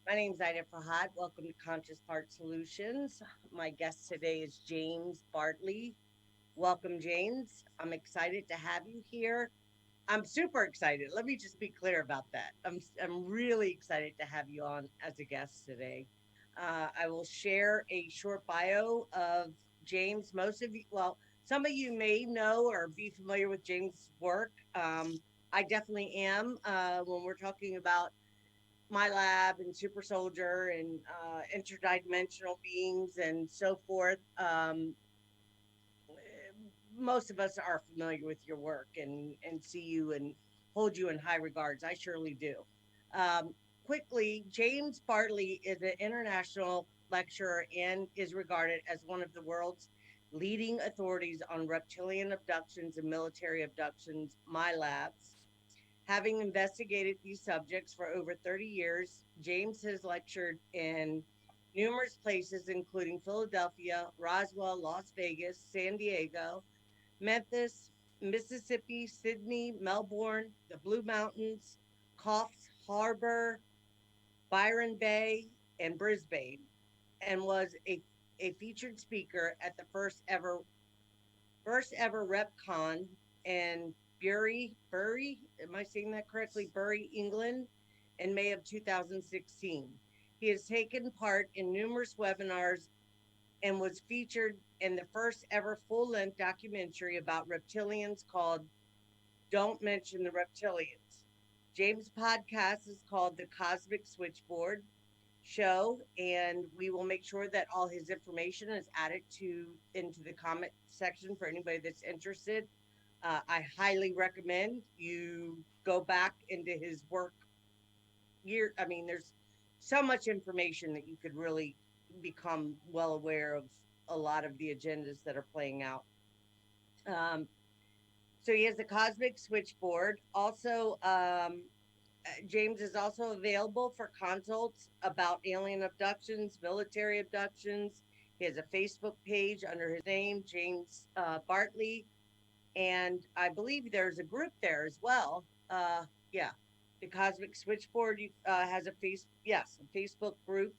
My name is Aida Farhat. Welcome to Conscious Part Solutions. My guest today is James Bartley. Welcome, James. I'm excited to have you here. I'm super excited. Let me just be clear about that. I'm really excited to have you on as a guest today. I will share a short bio of James. Most of you, well, some of you may know or be familiar with James' work. I definitely am. When we're talking about my lab and super soldier and interdimensional beings and so forth, most of us are familiar with your work and see you and hold you in high regards. I surely do. um, Quickly, James Bartley is an international lecturer and is regarded as one of the world's leading authorities on reptilian abductions and military abductions. My labs, having investigated these subjects for over 30 years, James has lectured in numerous places, including Philadelphia, Roswell, Las Vegas, San Diego, Memphis, Mississippi, Sydney, Melbourne, the Blue Mountains, Coffs Harbor, Byron Bay, and Brisbane, and was a featured speaker at the first ever REPCON in Bury, am I saying that correctly? Bury, England, in May of 2016. He has taken part in numerous webinars and was featured in the first ever full length documentary about reptilians called Don't Mention the Reptilians. James' podcast is called The Cosmic Switchboard Show, and we will make sure that all his information is added to into the comment section for anybody that's interested. I highly recommend you go back into his work. There's so much information that you could really become well aware of a lot of the agendas that are playing out. Um, so he has the Cosmic Switchboard. Also, James is also available for consults about alien abductions, military abductions. He has a Facebook page under his name, James Bartley, and I believe there's a group there as well. Yeah, the Cosmic Switchboard has a Facebook group.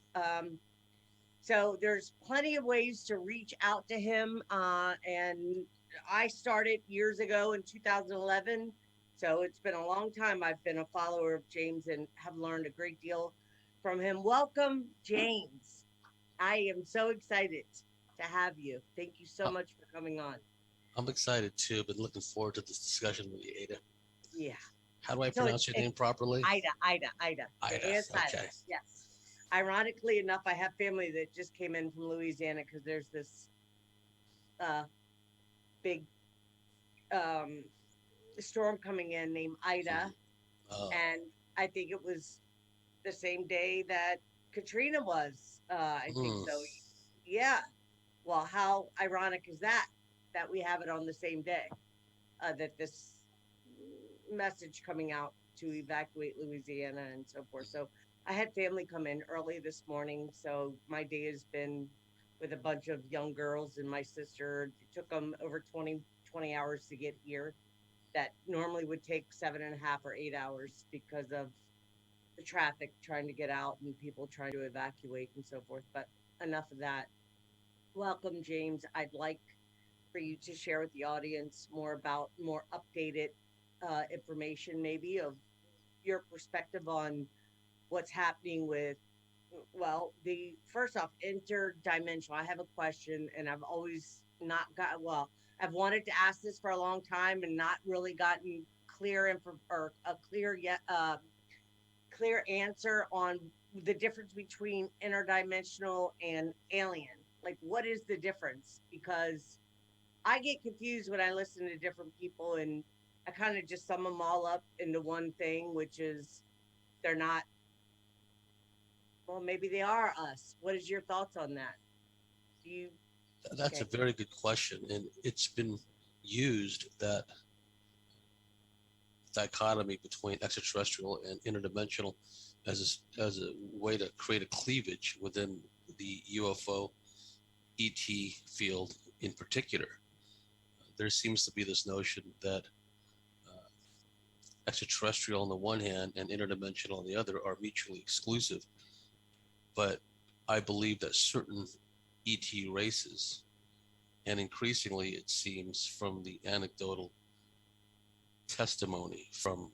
So there's plenty of ways to reach out to him. And I started years ago in 2011. So it's been a long time. I've been a follower of James and have learned a great deal from him. Welcome, James. I am so excited to have you. Thank you so Uh, much for coming on. I'm excited too. Been looking forward to this discussion with you, Ada. Yeah. How do I So pronounce your name properly? Ida. The Ida. A is silent. Okay. Yes. Ironically enough, I have family that just came in from Louisiana because there's this uh, big um, storm coming in named Mhm. Ida, Oh. and I think it was the same day that Katrina was. I think Mm. so. Yeah. Well, how ironic is that? That we have it on the same day. That this message coming out to evacuate Louisiana and so forth. So I had family come in early this morning. So my day has been with a bunch of young girls and my sister. It took them over 20 hours to get here. That normally would take 7.5 or 8 hours because of the traffic trying to get out and people trying to evacuate and so forth. But enough of that. Welcome, James. I'd like for you to share with the audience more updated information, maybe of your perspective on what's happening with, well, the first off, interdimensional. I have a question, and I've always not got, well, I've wanted to ask this for a long time and not really gotten clear info or a clear answer on the difference between interdimensional and alien. Like, what is the difference? Because I get confused when I listen to different people, and I kind of just sum them all up into one thing, which is they're not, well, maybe they are us. What is your thoughts on that? Do you, That's a okay. very good question, and it's been used that dichotomy between extraterrestrial and interdimensional as a way to create a cleavage within the UFO ET field in particular. There seems to be this notion that uh, extraterrestrial on the one hand and interdimensional on the other are mutually exclusive. But I believe that certain ET races, and increasingly it seems from the anecdotal testimony from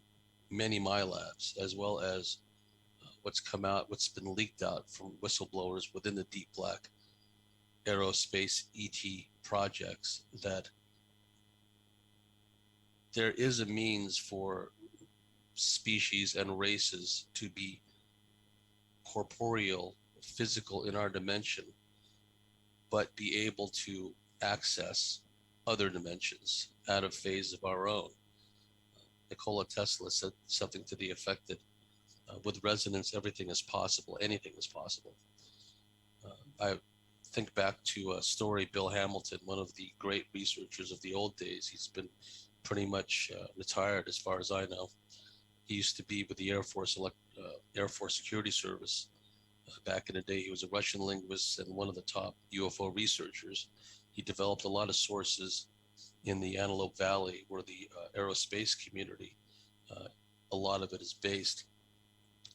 many my labs, as well as what's come out, what's been leaked out from whistleblowers within the Deep Black Aerospace ET projects, that there is a means for species and races to be corporeal, physical in our dimension, but be able to access other dimensions out of phase of our own. Nikola Tesla said something to the effect that with resonance, everything is possible, anything is possible. I think back to a story, Bill Hamilton, one of the great researchers of the old days. He's been pretty much retired as far as I know. He used to be with the Air Force Security Service. Back in the day, he was a Russian linguist and one of the top UFO researchers. He developed a lot of sources in the Antelope Valley, where the aerospace community, a lot of it is based.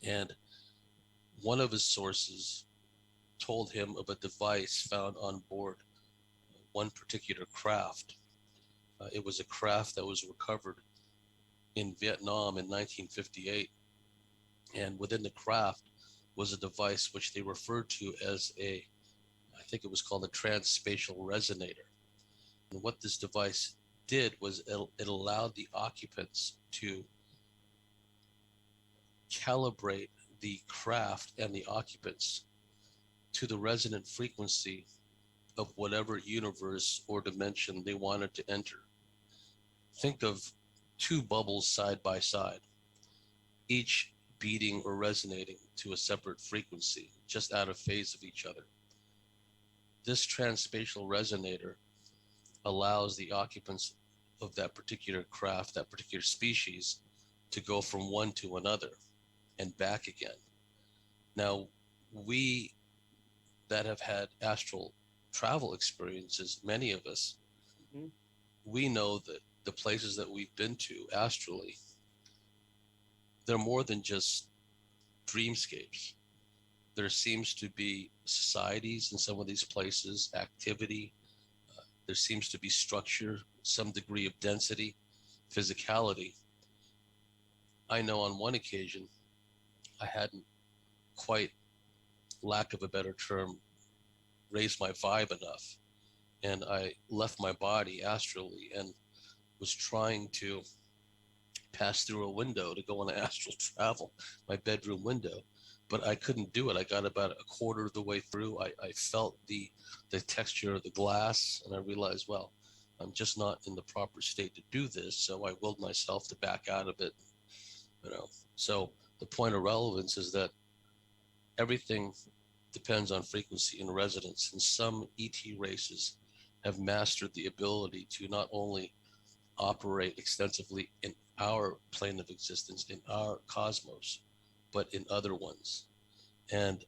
And one of his sources told him of a device found on board one particular craft. It was a craft that was recovered in Vietnam in 1958. And within the craft was a device which they referred to as I think it was called a transspatial resonator. And what this device did was it allowed the occupants to calibrate the craft and the occupants to the resonant frequency of whatever universe or dimension they wanted to enter. Think of two bubbles side by side, each beating or resonating to a separate frequency, just out of phase of each other. This transspatial resonator allows the occupants of that particular craft, that particular species, to go from one to another and back again. Now, we that have had astral travel experiences, many of us, Mm-hmm. we know that the places that we've been to astrally, they're more than just dreamscapes. There seems to be societies in some of these places, activity. There seems to be structure, some degree of density, physicality. I know on one occasion, I hadn't quite, lack of a better term, raised my vibe enough. And I left my body astrally and was trying to pass through a window to go on astral travel, my bedroom window, but I couldn't do it. I got about a quarter of the way through. I felt the texture of the glass, and I realized, well, I'm just not in the proper state to do this. So I willed myself to back out of it. So the point of relevance is that everything depends on frequency and resonance, and some ET races have mastered the ability to not only operate extensively in our plane of existence, in our cosmos, but in other ones. And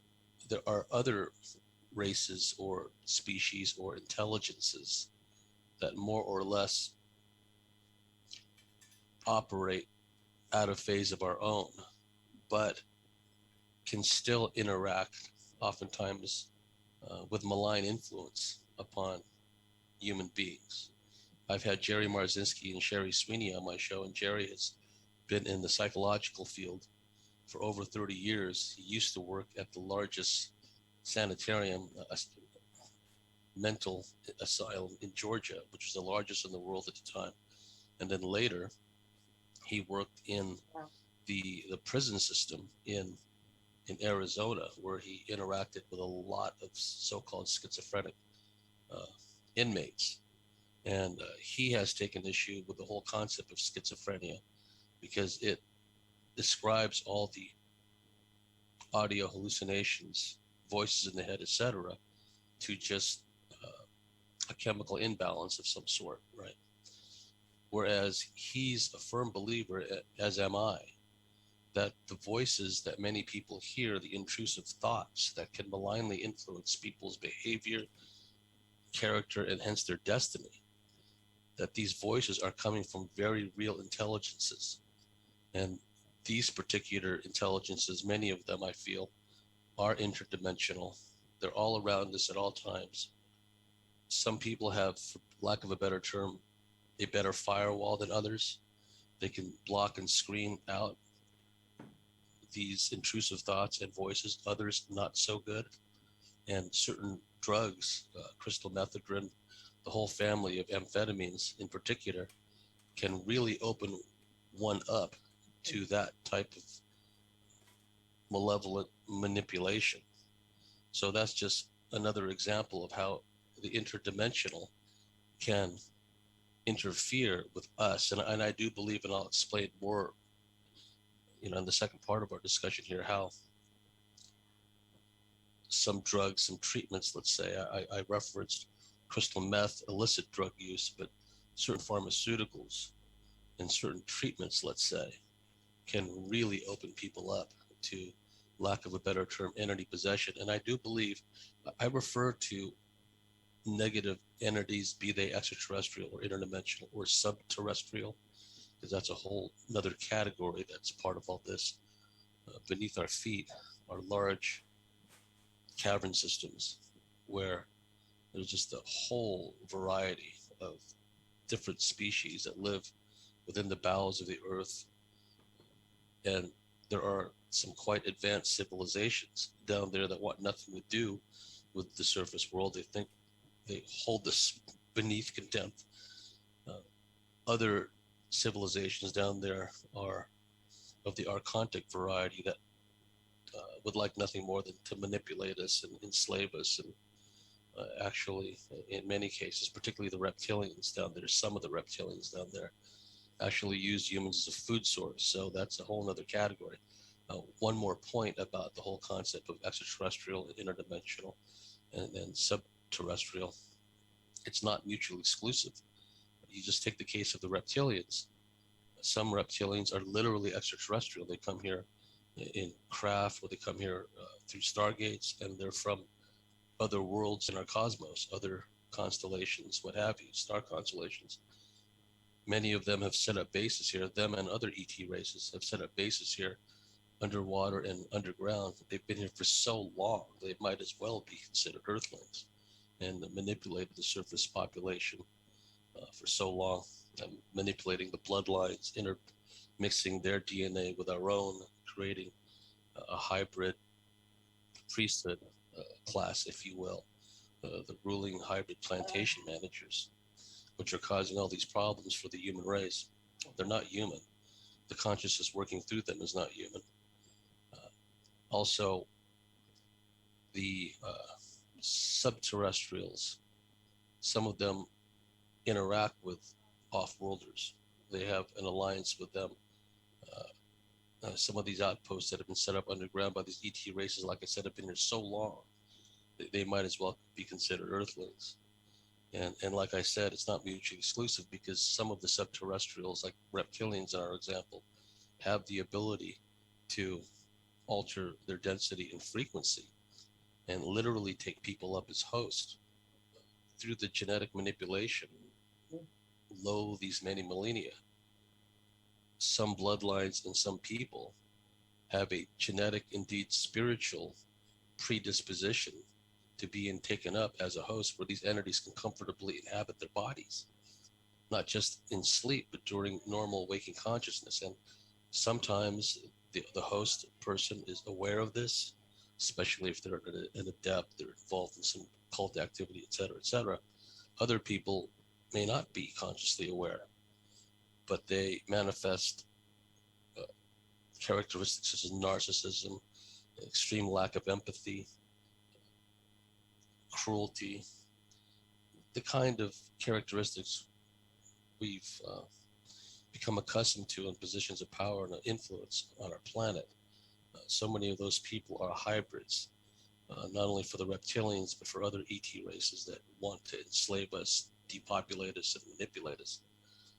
there are other races or species or intelligences that more or less operate out of phase of our own, but can still interact oftentimes with malign influence upon human beings. I've had Jerry Marzinski and Sherry Sweeney on my show, and Jerry has been in the psychological field for over 30 years. He used to work at the largest sanitarium, mental asylum in Georgia, which was the largest in the world at the time. And then later, he worked in the prison system in Arizona, where he interacted with a lot of so-called schizophrenic inmates. And he has taken issue with the whole concept of schizophrenia because it describes all the audio hallucinations, voices in the head, etc., to just a chemical imbalance of some sort, right? Whereas he's a firm believer, as am I, that the voices that many people hear, the intrusive thoughts that can malignly influence people's behavior, character, and hence their destiny, that these voices are coming from very real intelligences. And these particular intelligences, many of them I feel, are interdimensional. They're all around us at all times. Some people have, for lack of a better term, a better firewall than others. They can block and screen out these intrusive thoughts and voices, others not so good. And certain drugs, crystal methadone, the whole family of amphetamines in particular, can really open one up to that type of malevolent manipulation. So that's just another example of how the interdimensional can interfere with us. And I do believe, and I'll explain more, in the second part of our discussion here, how some drugs, some treatments, let's say, I referenced crystal meth, illicit drug use, but certain pharmaceuticals and certain treatments, let's say, can really open people up to, lack of a better term, entity possession. And I do believe, I refer to negative entities, be they extraterrestrial or interdimensional or subterrestrial, because that's a whole another category that's part of all this. Beneath our feet are large cavern systems where there's just a whole variety of different species that live within the bowels of the earth. And there are some quite advanced civilizations down there that want nothing to do with the surface world. They think they hold this beneath contempt. Other civilizations down there are of the archontic variety that would like nothing more than to manipulate us and enslave us. And actually, in many cases, particularly the reptilians down there, some of the reptilians down there actually use humans as a food source. So that's a whole other category. One more point about the whole concept of extraterrestrial and interdimensional and subterrestrial. It's not mutually exclusive. You just take the case of the reptilians. Some reptilians are literally extraterrestrial. They come here in craft, or they come here through stargates, and they're from other worlds in our cosmos, other constellations, what have you, star constellations. Many of them have set up bases here. Them and other ET races have set up bases here, underwater and underground. They've been here for so long, they might as well be considered Earthlings, and manipulated the surface population for so long, manipulating the bloodlines, intermixing their DNA with our own, creating a hybrid priesthood class, if you will, the ruling hybrid plantation managers, which are causing all these problems for the human race. They're not human. The consciousness working through them is not human. Also, the subterrestrials, some of them interact with off-worlders. They have an alliance with them. Some of these outposts that have been set up underground by these ET races, like I said, have been here so long, they might as well be considered Earthlings. And like I said, it's not mutually exclusive, because some of the subterrestrials, like reptilians in our example, have the ability to alter their density and frequency and literally take people up as hosts through the genetic manipulation lo these many millennia. Some bloodlines and some people have a genetic, indeed spiritual, predisposition to being taken up as a host, where these entities can comfortably inhabit their bodies, not just in sleep, but during normal waking consciousness. And sometimes the host person is aware of this, especially if they're an adept, they're involved in some cult activity, et cetera, et cetera. Other people may not be consciously aware, but they manifest characteristics such as narcissism, extreme lack of empathy, cruelty, the kind of characteristics we've become accustomed to in positions of power and influence on our planet. So many of those people are hybrids, not only for the reptilians, but for other ET races that want to enslave us, depopulate us, and manipulate us.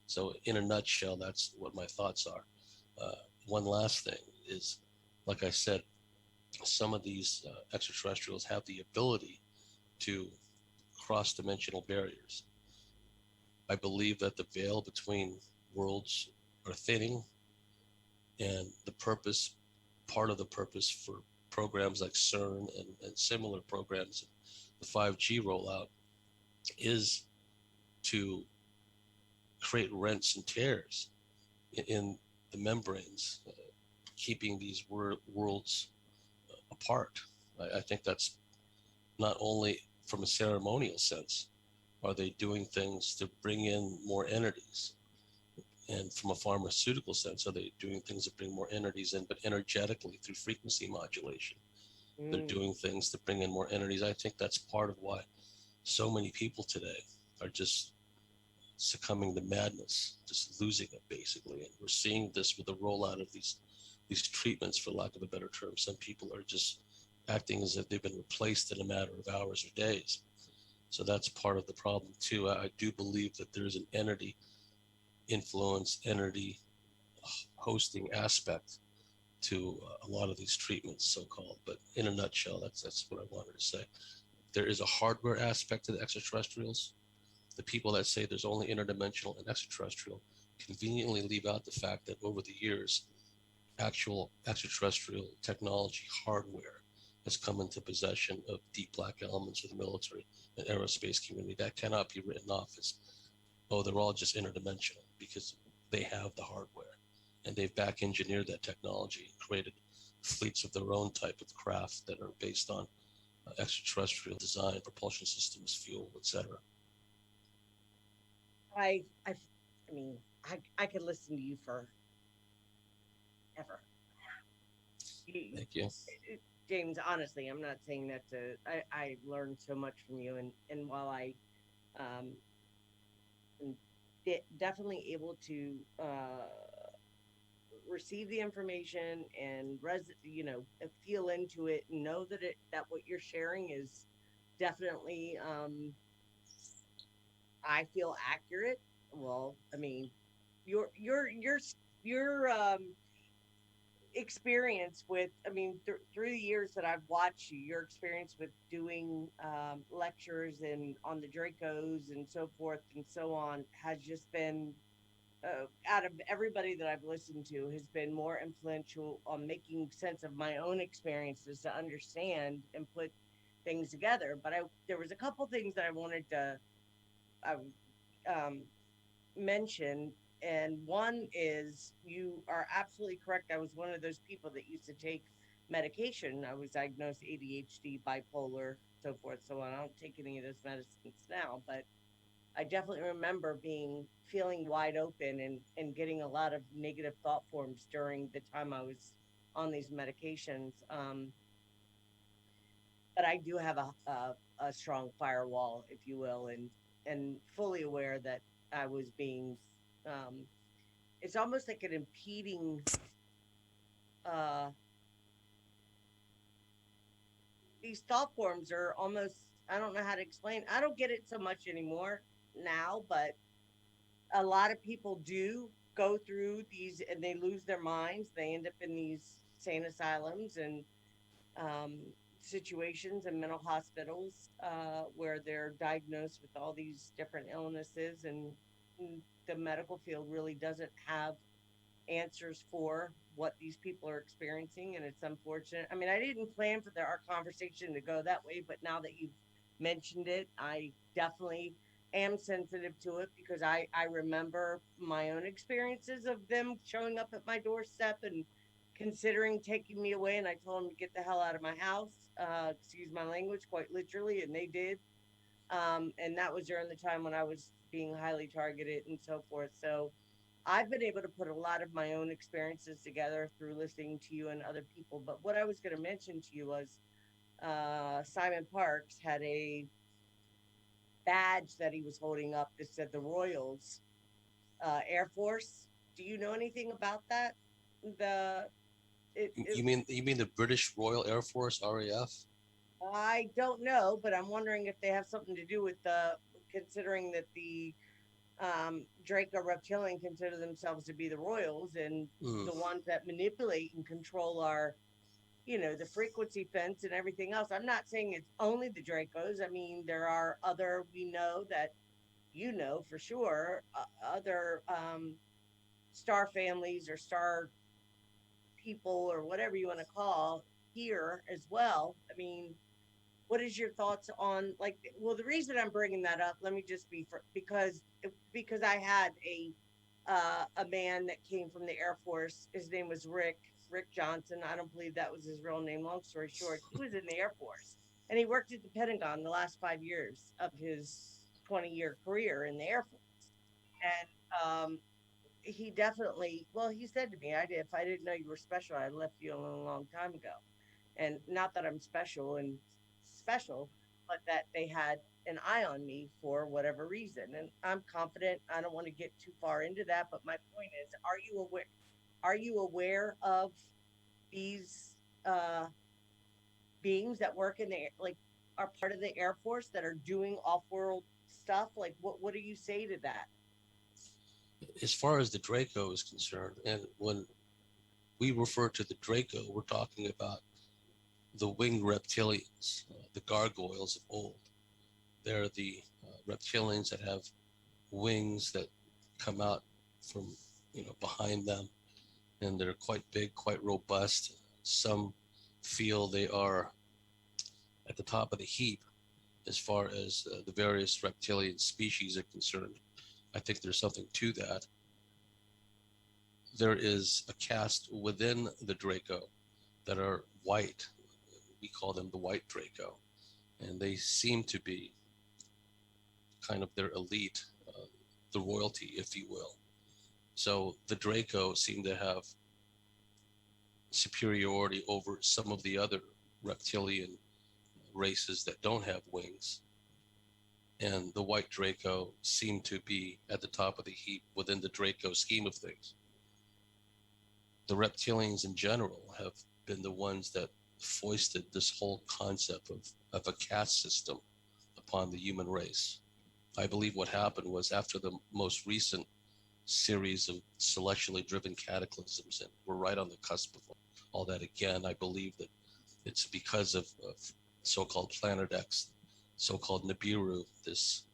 So in a nutshell, that's what my thoughts are. One last thing is, like I said, some of these extraterrestrials have the ability to cross dimensional barriers. I believe that the veil between worlds are thinning, and the purpose, part of the purpose for programs like CERN and similar programs, the 5G rollout, is to create rents and tears in the membranes, keeping these worlds apart. I think that's not only from a ceremonial sense, are they doing things to bring in more entities? And from a pharmaceutical sense, are they doing things to bring more entities in, but energetically through frequency modulation? They're Mm. doing things to bring in more entities. I think that's part of why so many people today are just succumbing to madness, just losing it basically. And we're seeing this with the rollout of these treatments, for lack of a better term. Some people are just acting as if they've been replaced in a matter of hours or days. So that's part of the problem too. I do believe that there's an entity influence, entity hosting aspect to a lot of these treatments, so-called. But in a nutshell, that's what I wanted to say. There is a hardware aspect to the extraterrestrials. The people that say there's only interdimensional and extraterrestrial conveniently leave out the fact that over the years, actual extraterrestrial technology hardware has come into possession of deep black elements of the military and aerospace community. That cannot be written off as, oh, they're all just interdimensional, because they have the hardware and they've back engineered that technology and created fleets of their own type of craft that are based on extraterrestrial design, propulsion systems, fuel, etc. I mean, I could listen to you forever. You, Thank you. James, honestly, I'm not saying that to. I learned so much from you, and while I um am definitely able to receive the information and feel into it and know that what you're sharing is definitely I feel accurate. Well, I mean, your experience with, I mean, through the years that I've watched you, your experience with doing lectures and on the Dracos and so forth and so on has just been, out of everybody that I've listened to, has been more influential on making sense of my own experiences to understand and put things together. But there was a couple things that I wanted to I, um, mention, and one is you are absolutely correct. I was one of those people that used to take medication. I was diagnosed ADHD, bipolar, so forth, so on. I don't take any of those medicines now, but I definitely remember feeling wide open and getting a lot of negative thought forms during the time I was on these medications. But I do have a strong firewall, if you will, and fully aware that I was being um, it's almost like an impeding uh these thought forms are almost, I don't know how to explain. I don't get it so much anymore now, but a lot of people do go through these and they lose their minds. They end up in these sane asylums and um situations and mental hospitals where they're diagnosed with all these different illnesses, and the medical field really doesn't have answers for what these people are experiencing, and it's unfortunate. I mean, I didn't plan for our conversation to go that way, but now that you've mentioned it, I definitely am sensitive to it because I remember my own experiences of them showing up at my doorstep and considering taking me away, and I told them to get the hell out of my house, excuse my language, quite literally, and they did. And that was during the time when I was being highly targeted and so forth. So I've been able to put a lot of my own experiences together through listening to you and other people. But what I was going to mention to you was Simon Parks had a badge that he was holding up that said the Royals Air Force. Do you know anything about that? The it You mean the British Royal Air Force, RAF? I don't know, but I'm wondering if they have something to do with considering that the Draco Reptilian consider themselves to be the royals and Mm. the ones that manipulate and control our, the frequency fence and everything else. I'm not saying it's only the Dracos. I mean, there are other, we know that, for sure, other star families or star people or whatever you want to call. here as well. I mean, what is your thoughts on, like, well, the reason I'm bringing that up, let me just be because I had a man that came from the Air Force. His name was Rick Johnson. I don't believe that was his real name. Long story short, he was in the Air Force and he worked at the Pentagon the last 5 years of his 20-year career in the Air Force. And he definitely, well, he said to me, if I didn't know you were special, I left you alone a long time ago. And not that I'm special, but that they had an eye on me for whatever reason. And I'm confident. I don't want to get too far into that, but my point is, are you aware of these beings that work in the, like, are part of the Air Force that are doing off-world stuff? Like, what do you say to that? As far as the Draco is concerned, and when we refer to the Draco, we're talking about the winged reptilians, the gargoyles of old. They're the reptilians that have wings that come out from behind them, and they're quite big, quite robust. Some feel they are at the top of the heap as far as the various reptilian species are concerned. I think there's something to that. There is a caste within the Draco that are white. We call them the white Draco, and they seem to be kind of their elite, the royalty, if you will. So the Draco seem to have superiority over some of the other reptilian races that don't have wings. And the white Draco seem to be at the top of the heap within the Draco scheme of things. The reptilians in general have been the ones that foisted this whole concept of a caste system upon the human race. I believe what happened was after the most recent series of celestially driven cataclysms, and we're right on the cusp of all that again, I believe that it's because of so-called Planet X, so-called Nibiru, this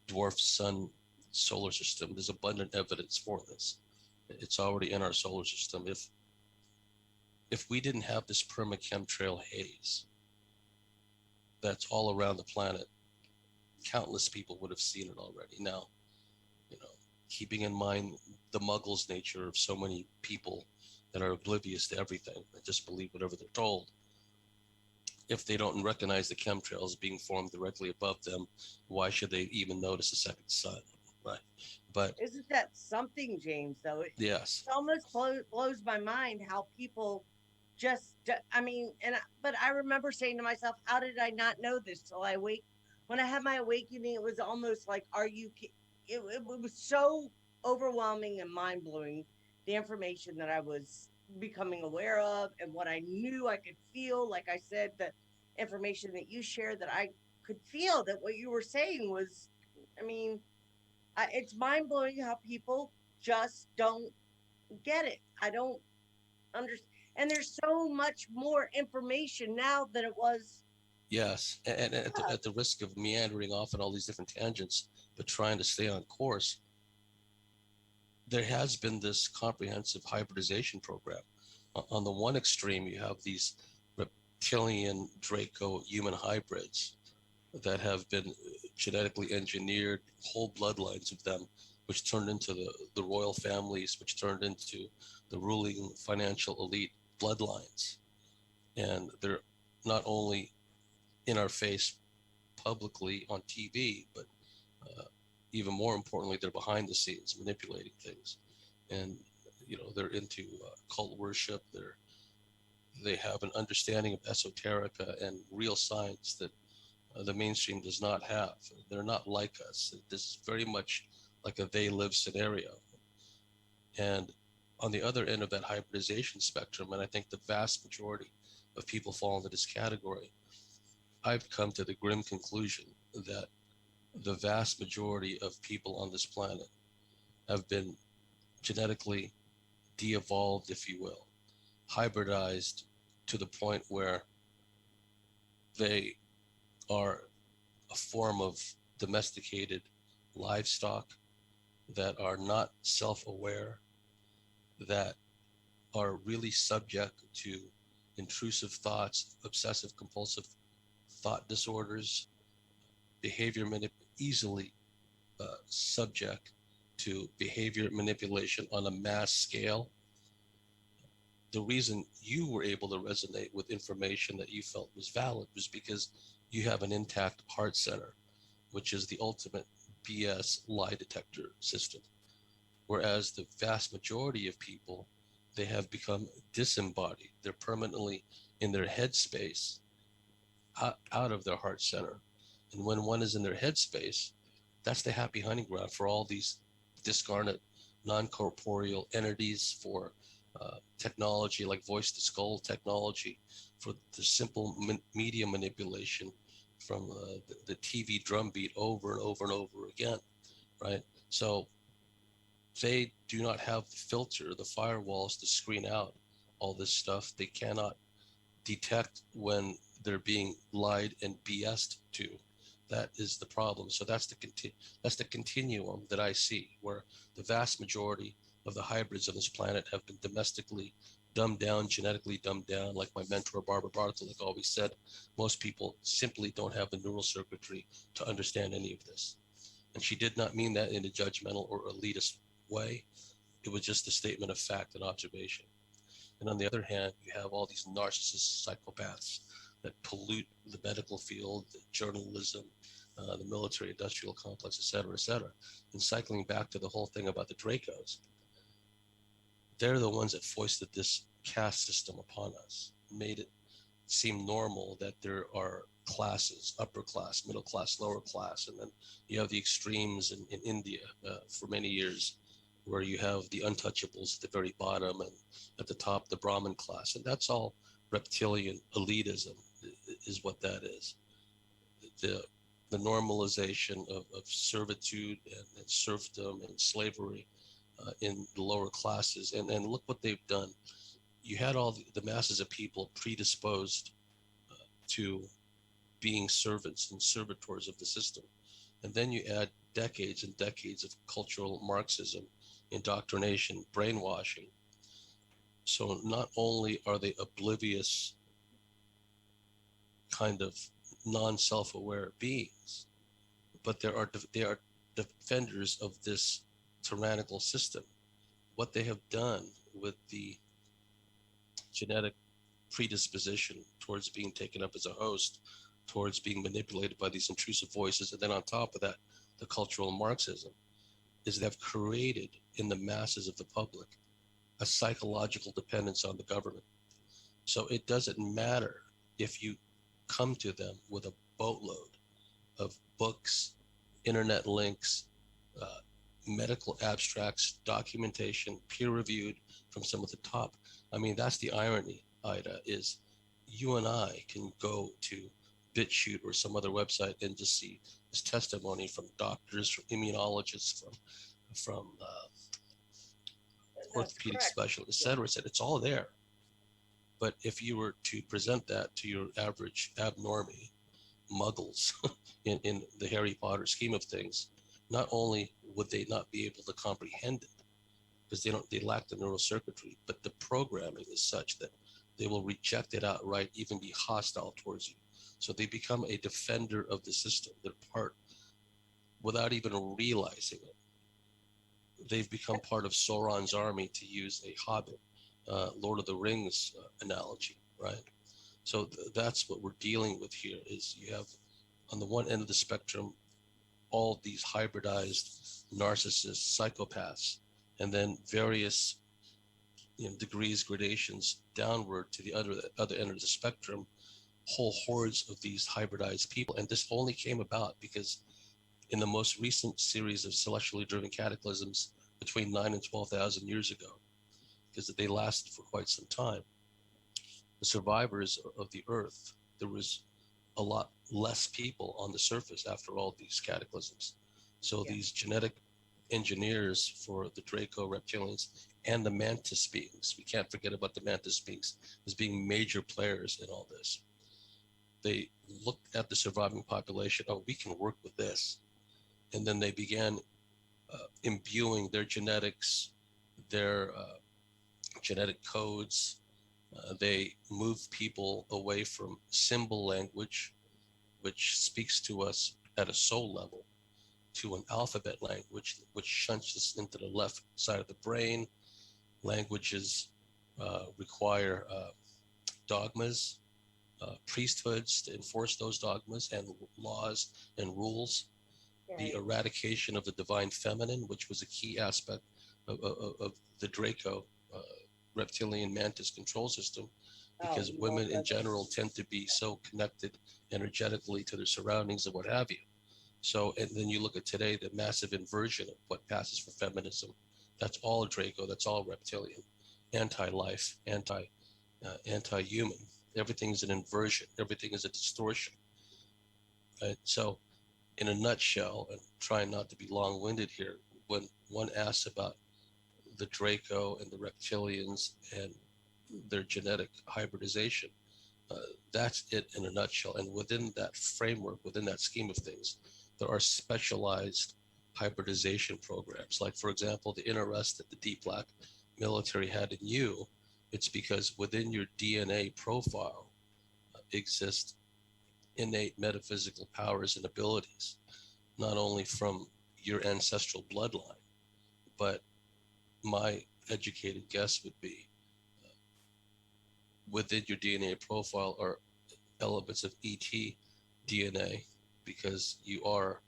dwarf sun solar system. There's abundant evidence for this. It's already in our solar system. If we didn't have this perma-chemtrail haze that's all around the planet, countless people would have seen it already. Now, keeping in mind the muggles nature of so many people that are oblivious to everything, that just believe whatever they're told. If they don't recognize the chemtrails being formed directly above them, why should they even notice a second sun, right? But Isn't that something, James, though? yes, It almost blows my mind how people I mean, but I remember saying to myself, how did I not know this till I wake? When I had my awakening, it was almost like, it was so overwhelming and mind blowing, the information that I was becoming aware of and what I knew I could feel. Like I said, the information that you shared, that I could feel that what you were saying was, I mean, it's mind blowing how people just don't get it. I don't understand. And there's so much more information now than it was. yes, and Yeah. at the risk of meandering off on all these different tangents, but trying to stay on course, there has been this comprehensive hybridization program. On the one extreme, you have these reptilian Draco human hybrids that have been genetically engineered, whole bloodlines of them, which turned into the royal families, which turned into the ruling financial elite bloodlines. And they're not only in our face publicly on TV, but even more importantly, they're behind the scenes manipulating things. And, they're into cult worship. They have an understanding of esoterica and real science that the mainstream does not have. They're not like us. This is very much like a they live scenario. And on the other end of that hybridization spectrum, and I think the vast majority of people fall into this category, I've come to the grim conclusion that the vast majority of people on this planet have been genetically de-evolved, if you will, hybridized to the point where they are a form of domesticated livestock that are not self-aware, that are really subject to intrusive thoughts, obsessive compulsive thought disorders, behavior easily subject to behavior manipulation on a mass scale. The reason you were able to resonate with information that you felt was valid was because you have an intact heart center, which is the ultimate BS lie detector system. Whereas the vast majority of people, they have become disembodied. They're permanently in their headspace, out of their heart center. And when one is in their headspace, that's the happy hunting ground for all these discarnate, non corporeal entities, for technology like voice to skull technology, for the simple media manipulation from the TV drumbeat over and over and over again, right? So they do not have the filter, the firewalls to screen out all this stuff. They cannot detect when they're being lied and BS'd to. That is the problem. So that's the continuum that I see, where the vast majority of the hybrids on this planet have been domestically dumbed down, genetically dumbed down. Like my mentor Barbara Bartholic always said, most people simply don't have the neural circuitry to understand any of this. And she did not mean that in a judgmental or elitist way. It was just a statement of fact and observation. And on the other hand, you have all these narcissist psychopaths that pollute the medical field, the journalism, the military industrial complex, et cetera, et cetera. And cycling back to the whole thing about the Dracos, they're the ones that foisted this caste system upon us, made it seem normal that there are classes, upper class, middle class, lower class. And then you have the extremes in India for many years, where you have the untouchables at the very bottom, and at the top, the Brahmin class. And that's all reptilian elitism is what that is. The, the normalization of servitude and serfdom and slavery in the lower classes. And look what they've done. You had all the masses of people predisposed to being servants and servitors of the system. And then you add decades and decades of cultural Marxism, indoctrination, brainwashing. So not only are they oblivious, kind of non-self-aware beings, but they are defenders of this tyrannical system. What they have done with the genetic predisposition towards being taken up as a host, towards being manipulated by these intrusive voices, and then on top of that, the cultural Marxism, is they've created in the masses of the public a psychological dependence on the government. So it doesn't matter if you come to them with a boatload of books, internet links, uh, medical abstracts, documentation, peer reviewed from some of the top. I mean, that's the irony, Ida, is you and I can go to BitChute or some other website and just see this testimony from doctors, from immunologists, from That's orthopedic correct. specialists, et cetera, et cetera. It's all there. But if you were to present that to your average abnormie, muggles, in the Harry Potter scheme of things, not only would they not be able to comprehend it because they lack the neural circuitry, but the programming is such that they will reject it outright, even be hostile towards you. So they become a defender of the system. They're part, without even realizing it. They've become part of Sauron's army, to use a Hobbit, Lord of the Rings analogy, right? So that's what we're dealing with here. Is you have on the one end of the spectrum all these hybridized narcissists, psychopaths, and then various degrees, gradations downward to the other end of the spectrum, whole hordes of these hybridized people. And this only came about because in the most recent series of celestially driven cataclysms between 9 and 12,000 years ago, because they lasted for quite some time, the survivors of the earth, there was a lot less people on the surface after all these cataclysms. So these genetic engineers for the Draco reptilians and the mantis beings, we can't forget about the mantis beings as being major players in all this. They looked at the surviving population. Oh, we can work with this. And then they began imbuing their genetics, their genetic codes, They move people away from symbol language, which speaks to us at a soul level, to an alphabet language, which shunts us into the left side of the brain. Languages require dogmas, priesthoods to enforce those dogmas and laws and rules. The Right. eradication of the divine feminine, which was a key aspect of the Draco reptilian mantis control system, Oh, because no, women in brother. general tend to be so connected energetically to their surroundings and what have you. So, and then you look at today, the massive inversion of what passes for feminism. That's all Draco. That's all reptilian, anti-life, anti-human. Everything is an inversion. Everything is a distortion. Right? So, in a nutshell, and trying not to be long-winded here, when one asks about the Draco and the reptilians and their genetic hybridization, uh, that's it in a nutshell. And within that framework, within that scheme of things, there are specialized hybridization programs. Like, for example, the interest that the deep black military had in you, it's because within your DNA profile exist innate metaphysical powers and abilities, not only from your ancestral bloodline, but my educated guess would be within your DNA profile are elements of ET DNA, because you are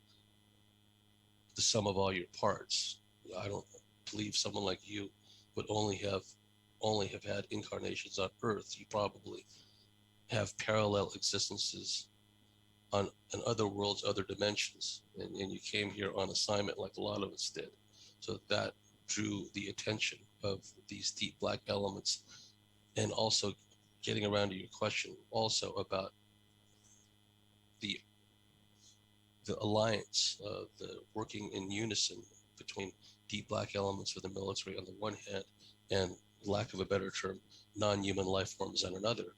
the sum of all your parts. I don't believe someone like you would only have had incarnations on Earth. You probably have parallel existences on in other worlds, other dimensions, and you came here on assignment like a lot of us did. So that drew the attention of these deep black elements, and also getting around to your question also about the the alliance, the working in unison between deep black elements for the military on the one hand, and lack of a better term, non-human life forms on another.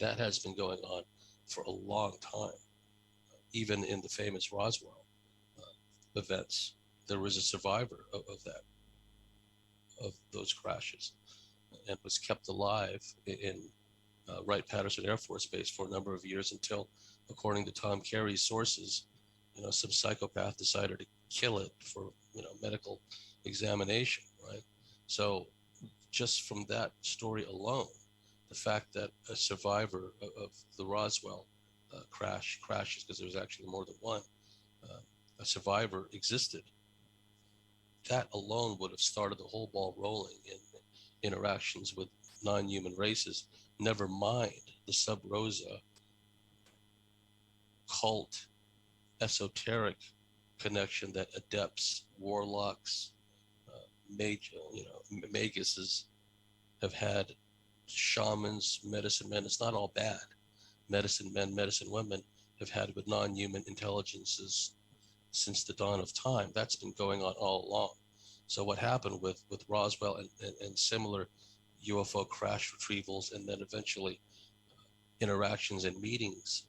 That has been going on for a long time. Even in the famous Roswell events, there was a survivor of that, of those crashes, and was kept alive in Wright-Patterson Air Force Base for a number of years until, according to Tom Carey's sources, some psychopath decided to kill it for, medical examination, right? So just from that story alone, the fact that a survivor of the Roswell crashes, because there was actually more than one, uh, a survivor existed, that alone would have started the whole ball rolling in interactions with non-human races. Never mind the sub rosa cult, esoteric connection that adepts, warlocks, major, maguses have had, shamans, medicine men. It's not all bad. Medicine men, medicine women have had with non-human intelligences since the dawn of time. That's been going on all along. So what happened with Roswell and similar UFO crash retrievals, and then eventually interactions and meetings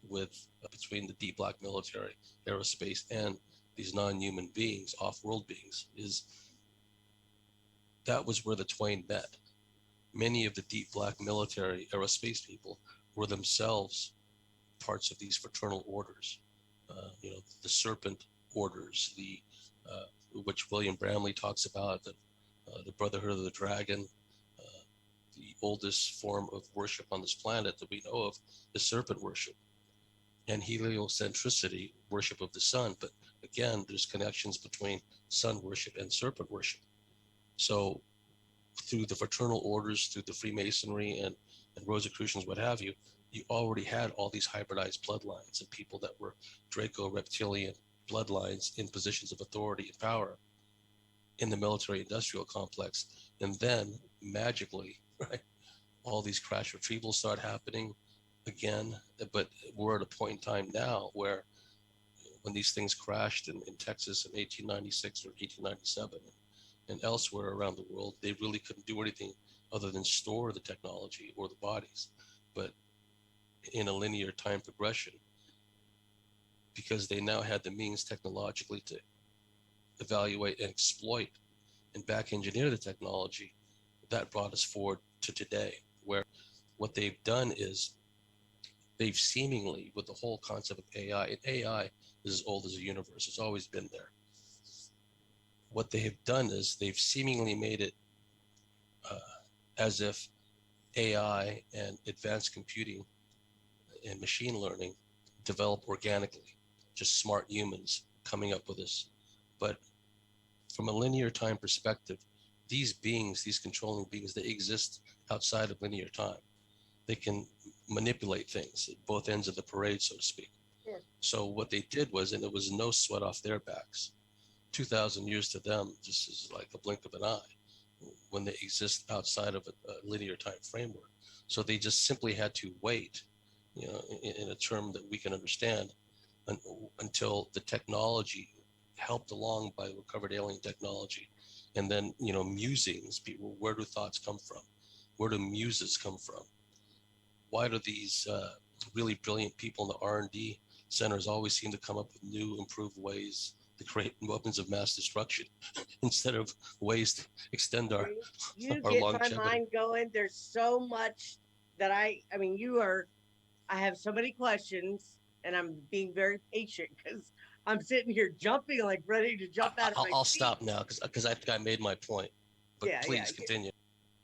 with between the deep black military, aerospace, and these non-human beings, off-world beings, is that was where the twain met. Many of the deep black military aerospace people were themselves parts of these fraternal orders. The serpent orders, the which William Bramley talks about, the Brotherhood of the Dragon, uh, the oldest form of worship on this planet that we know of is serpent worship, and heliocentricity, worship of the sun. But again, there's connections between sun worship and serpent worship. So through the fraternal orders, through the Freemasonry and Rosicrucians, what have you, you already had all these hybridized bloodlines and people that were Draco reptilian bloodlines in positions of authority and power in the military industrial complex. And then magically, right, all these crash retrievals start happening again. But we're at a point in time now where when these things crashed in Texas in 1896 or 1897 and elsewhere around the world, they really couldn't do anything other than store the technology or the bodies. But in a linear time progression, because they now had the means technologically to evaluate and exploit and back engineer the technology, that brought us forward to today. where what they've done is they've seemingly, with the whole concept of AI, and AI is as old as the universe, it's always been there. What they have done is they've seemingly made it as if AI and advanced computing and machine learning develop organically, just smart humans coming up with this. But from a linear time perspective, these beings, these controlling beings, they exist outside of linear time. They can manipulate things at both ends of the parade, so to speak. Sure. So what they did was, and it was no sweat off their backs, 2,000 years to them just is like a blink of an eye when they exist outside of a linear time framework. So they just simply had to wait, in a term that we can understand, until the technology helped along by recovered alien technology. And then, musings, people, where do thoughts come from? Where do muses come from? Why do these really brilliant people in the R&D centers always seem to come up with new, improved ways to create weapons of mass destruction instead of ways to extend our You our get my longevity? mind going. There's so much that I mean, I have so many questions, and I'm being very patient because I'm sitting here jumping, like ready to jump out of my I'll seat. stop now because I think I made my point. But Yeah, yeah. please continue.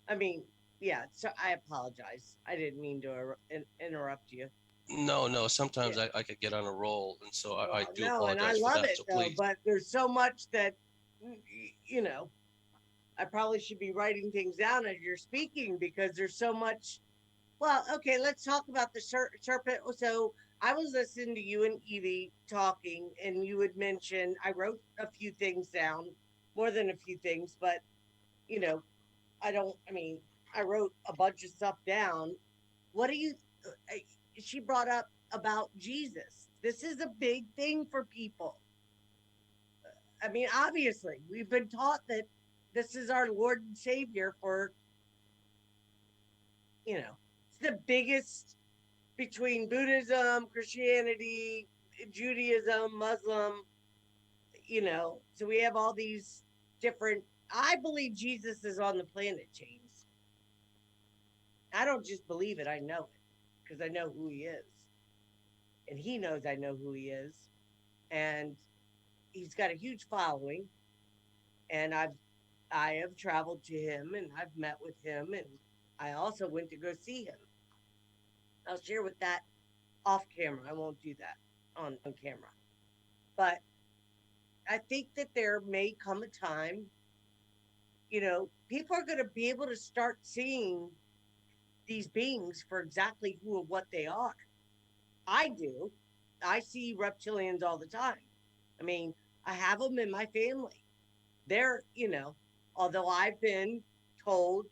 I mean, yeah. So I apologize. I didn't mean to interrupt you. No. Sometimes Yeah. I could get on a roll, and so I Well, do no, and I apologize for love that. it So though, please. but there's so much that you know. I probably should be writing things down as you're speaking because there's so much. Well, okay, let's talk about the serpent. So I was listening to you and Evie talking, and you had mentioned I wrote a few things down, more than a few things, but you know, I don't. I mean, I wrote a bunch of stuff down. What do you? uh, She brought up about Jesus. This is a big thing for people. I mean, obviously, we've been taught that this is our Lord and Savior for, it's the biggest between Buddhism, Christianity, Judaism, Muslim, so we have all these different. I believe Jesus is on the planet, James. I don't just believe it, I know it because I know who he is. And he knows I know who he is. And he's got a huge following. And I have traveled to him and I've met with him and I also went to go see him. I'll share with that off camera. I won't do that on camera. But I think that there may come a time, people are going to be able to start seeing these beings for exactly who and what they are. I do. I see reptilians all the time. I mean, I have them in my family. They're, although I've been told,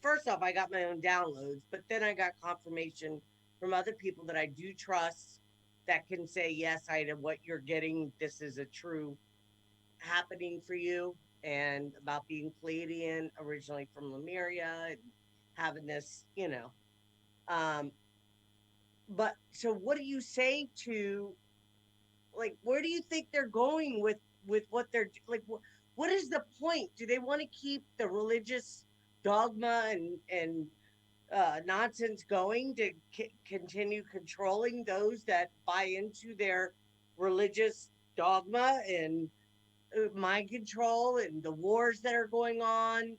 first off, I got my own downloads, but then I got confirmation from other people that I do trust that can say, yes, Ida, what you're getting, this is a true happening for you, and about being Pleiadian, originally from Lemuria, and having this, Um, but so what do you say to, like, where do you think they're going with what they're like? What is the point? Do they want to keep the religious dogma and nonsense going to continue controlling those that buy into their religious dogma and mind control and the wars that are going on,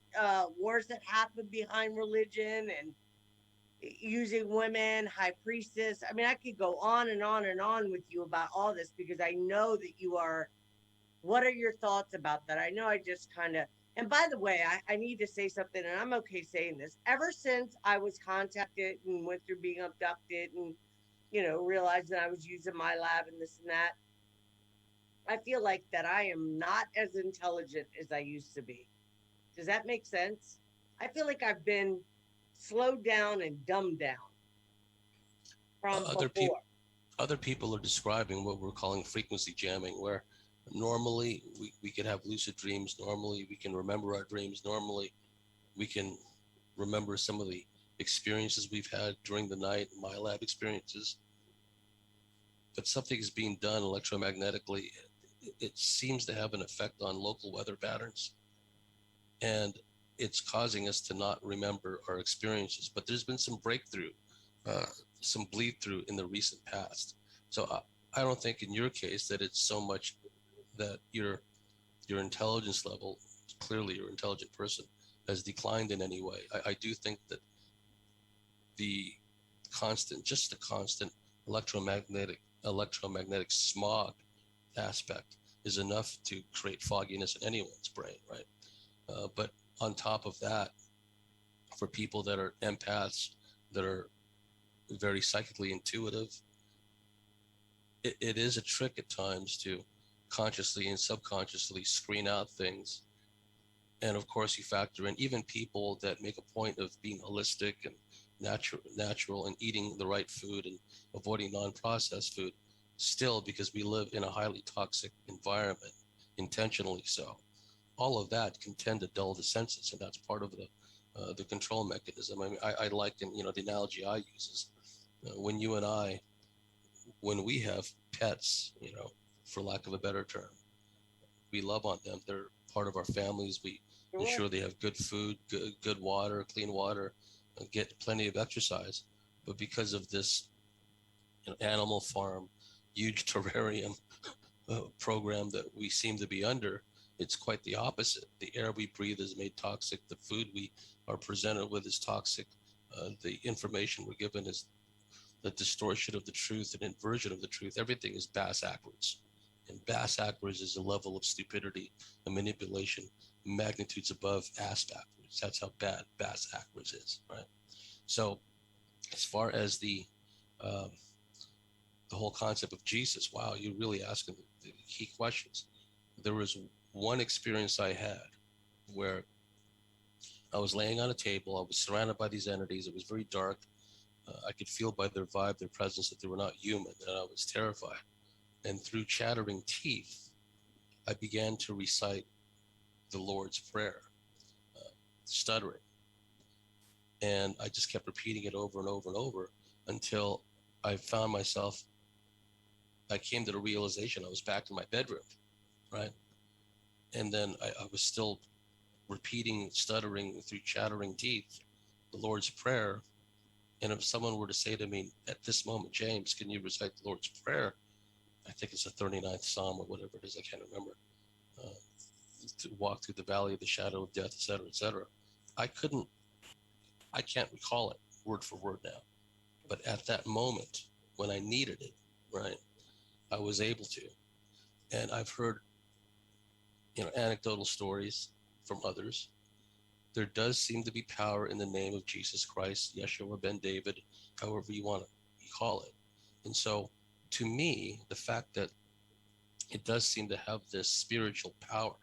wars that happen behind religion and using women, high priestess. I mean, I could go on and on and on with you about all this because I know that you are. What are your thoughts about that? I know I just kind of. And by the way, I need to say something, and I'm okay saying this. Ever since I was contacted and went through being abducted and, realized that I was using my lab and this and that, I feel like that I am not as intelligent as I used to be. Does that make sense? I feel like I've been slowed down and dumbed down from Other people before. other people are describing what we're calling frequency jamming, where normally we can have lucid dreams. Normally we can remember our dreams. Normally we can remember some of the experiences we've had during the night, my lab experiences. But something is being done electromagnetically. It seems to have an effect on local weather patterns. And it's causing us to not remember our experiences. But there's been some breakthrough, uh, some bleed through in the recent past. So I don't think in your case that it's so much that your intelligence level, clearly you're an intelligent person, has declined in any way. I do think that the just the constant electromagnetic smog aspect is enough to create fogginess in anyone's brain, right? But on top of that, for people that are empaths, that are very psychically intuitive, it is a trick at times to consciously and subconsciously screen out things. And of course, you factor in even people that make a point of being holistic and natural and eating the right food and avoiding non-processed food, still because we live in a highly toxic environment, intentionally so. All of that can tend to dull the senses, and that's part of the control mechanism. I mean, I liken, the analogy I use is when you and I, when we have pets, for lack of a better term, we love on them. They're part of our families. We Sure. ensure they have good food, good water, clean water, get plenty of exercise. But because of this animal farm, huge terrarium program that we seem to be under, it's quite the opposite. The air we breathe is made toxic. The food we are presented with is toxic. The information we're given is the distortion of the truth and inversion of the truth. Everything is bass backwards. And bass backwards is a level of stupidity and manipulation magnitudes above ass backwards. That's how bad bass backwards is, right? So as far as um, the whole concept of Jesus, wow, you're really asking the key questions. There was one experience I had where I was laying on a table. I was surrounded by these entities. It was very dark. I could feel by their vibe, their presence, that they were not human, and I was terrified. And through chattering teeth, I began to recite the Lord's Prayer, stuttering. And I just kept repeating it over and over and over until I found myself, I came to the realization I was back in my bedroom, right? And then I was still repeating, stuttering through chattering teeth, the Lord's Prayer. And if someone were to say to me at this moment, James, can you recite the Lord's Prayer? I think it's the 39th Psalm or whatever it is, I can't remember. Uh, to walk through the valley of the shadow of death, et cetera, et cetera. I couldn't, I can't recall it word for word now. But at that moment, when I needed it, right, I was able to. And I've heard, anecdotal stories from others. There does seem to be power in the name of Jesus Christ, Yeshua ben David, however you want to call it. And so to me, the fact that it does seem to have this spiritual power,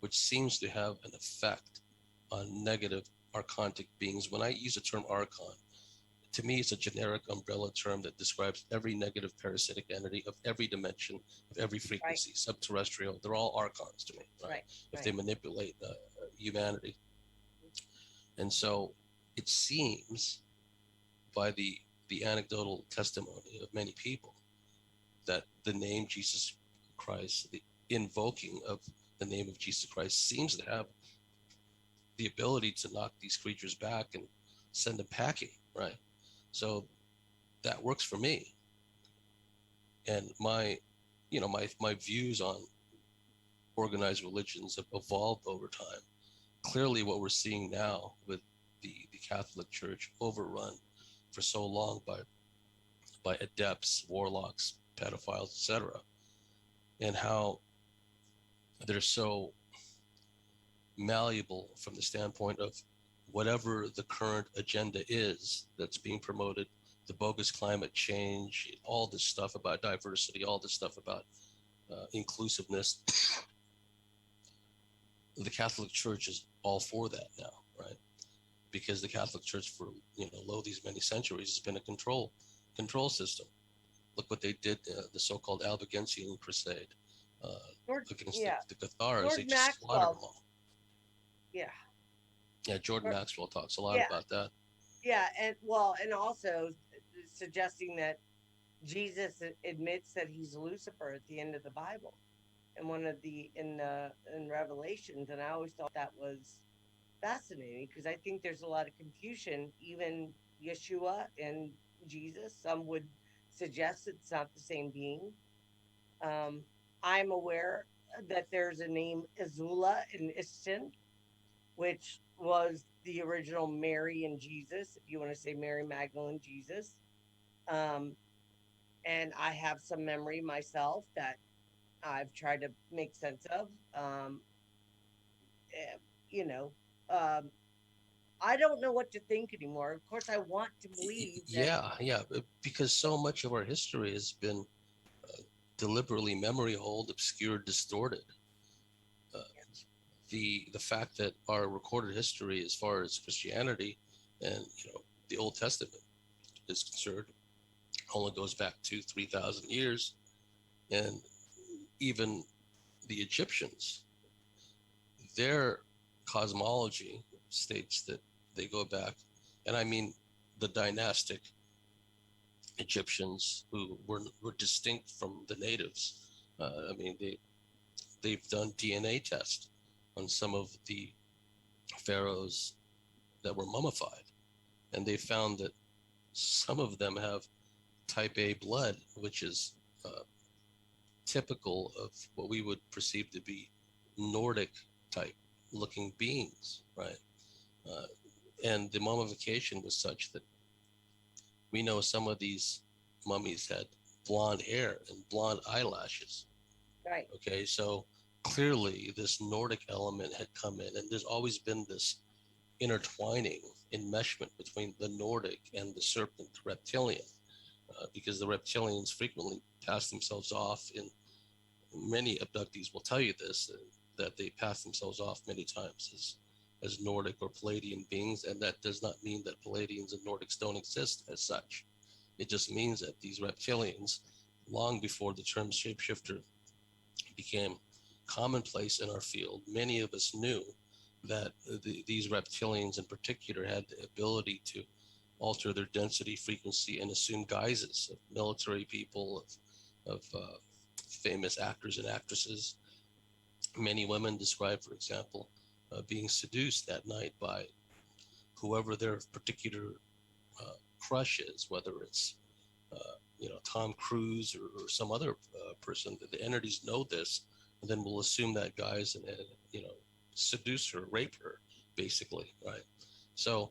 which seems to have an effect on negative archontic beings. When I use the term archon, to me, it's a generic umbrella term that describes every negative parasitic entity of every dimension, of every Right. frequency, subterrestrial. They're all archons to me, right? Right. If Right. they manipulate humanity. And so it seems by the anecdotal testimony of many people that the name Jesus Christ, the invoking of the name of Jesus Christ, seems to have the ability to knock these creatures back and send them packing, right? So that works for me. And my views on organized religions have evolved over time. Clearly, what we're seeing now with the Catholic Church overrun for so long by adepts, warlocks, pedophiles, etc., and how they're so malleable from the standpoint of whatever the current agenda is that's being promoted, the bogus climate change, all this stuff about diversity, all this stuff about inclusiveness. The Catholic Church is all for that now, right? Because the Catholic Church for lo these many centuries has been a control system. Look what they did, the so-called Albigensian Crusade uh, George, against yeah. the Cathars. They George just slaughtered them Maxwell. all. Yeah. Yeah, Jordan Or- Maxwell talks a lot Yeah. about that. Yeah. And well, and also suggesting that Jesus admits that he's Lucifer at the end of the Bible, and one of the in Revelations, and I always thought fascinating because I think there's a lot of confusion. Even Yeshua and Jesus, some would suggest it's not the same being. Um, I'm aware that there's a name Azula in Istin, which was the original Mary and Jesus, if you want to say Mary Magdalene Jesus. Um, and I have some memory myself that I've tried to make sense of. Eh, you know, um, I don't know what to think anymore. Of course, I want to believe that. Yeah, because so much of our history has been deliberately memory hold, obscured, distorted. Uh, the fact that our recorded history, as far as Christianity and the Old Testament is concerned, only goes back 2,000 to 3,000 years, and even the Egyptians, their cosmology states that they go back, and I mean the dynastic Egyptians who were distinct from the natives. I mean they've done DNA tests on some of the pharaohs that were mummified, and they found that some of them have type A blood, which is uh, typical of what we would perceive to be Nordic type looking beings, right? Uh, and the mummification was such that we know some of these mummies had blonde hair and blonde eyelashes. Right. Okay, so clearly this Nordic element had come in, and there's always been this intertwining, enmeshment between the Nordic and the serpent reptilian, because the reptilians frequently pass themselves off in many abductees will tell you this, that they pass themselves off many times as Nordic or Palladian beings, and that does not mean that Palladians and Nordics don't exist as such. It just means that these reptilians, long before the term shapeshifter became commonplace in our field, many of us knew that these reptilians in particular had the ability to alter their density, frequency, and assume guises of military people, of famous actors and actresses. Many women describe, for example, being seduced that night by whoever their particular crush is, whether it's Tom Cruise or some other person. The entities know this, and then will assume that guise and seduce her, rape her, basically, right? So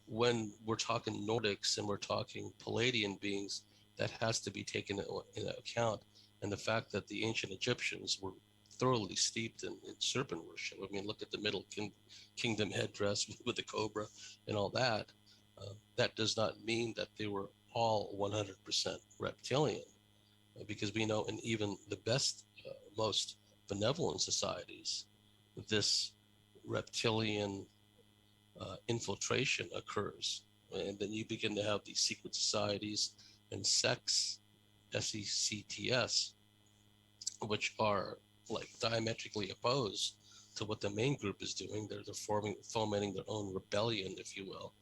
when we're talking Nordics and we're talking Palladian beings, that has to be taken into account. And the fact that the ancient Egyptians were thoroughly steeped in serpent worship. I mean, look at the Kingdom headdress with the cobra and all that. That does not mean that they were all 100% reptilian, because we know in even the best, most benevolent societies, this reptilian infiltration occurs. And then you begin to have these secret societies and sects, SECTS, which are like diametrically opposed to what the main group is doing. They're fomenting their own rebellion, if you will.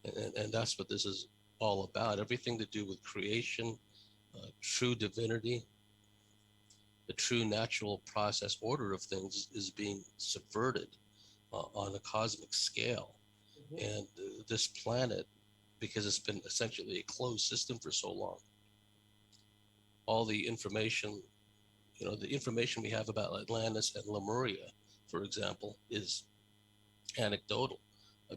And that's what this is all about. Everything to do with creation, true divinity, the true natural process order of things is being subverted on a cosmic scale. Mhm. And this planet, because it's been essentially a closed system for so long, all the information, the information we have about Atlantis and Lemuria, for example, is anecdotal,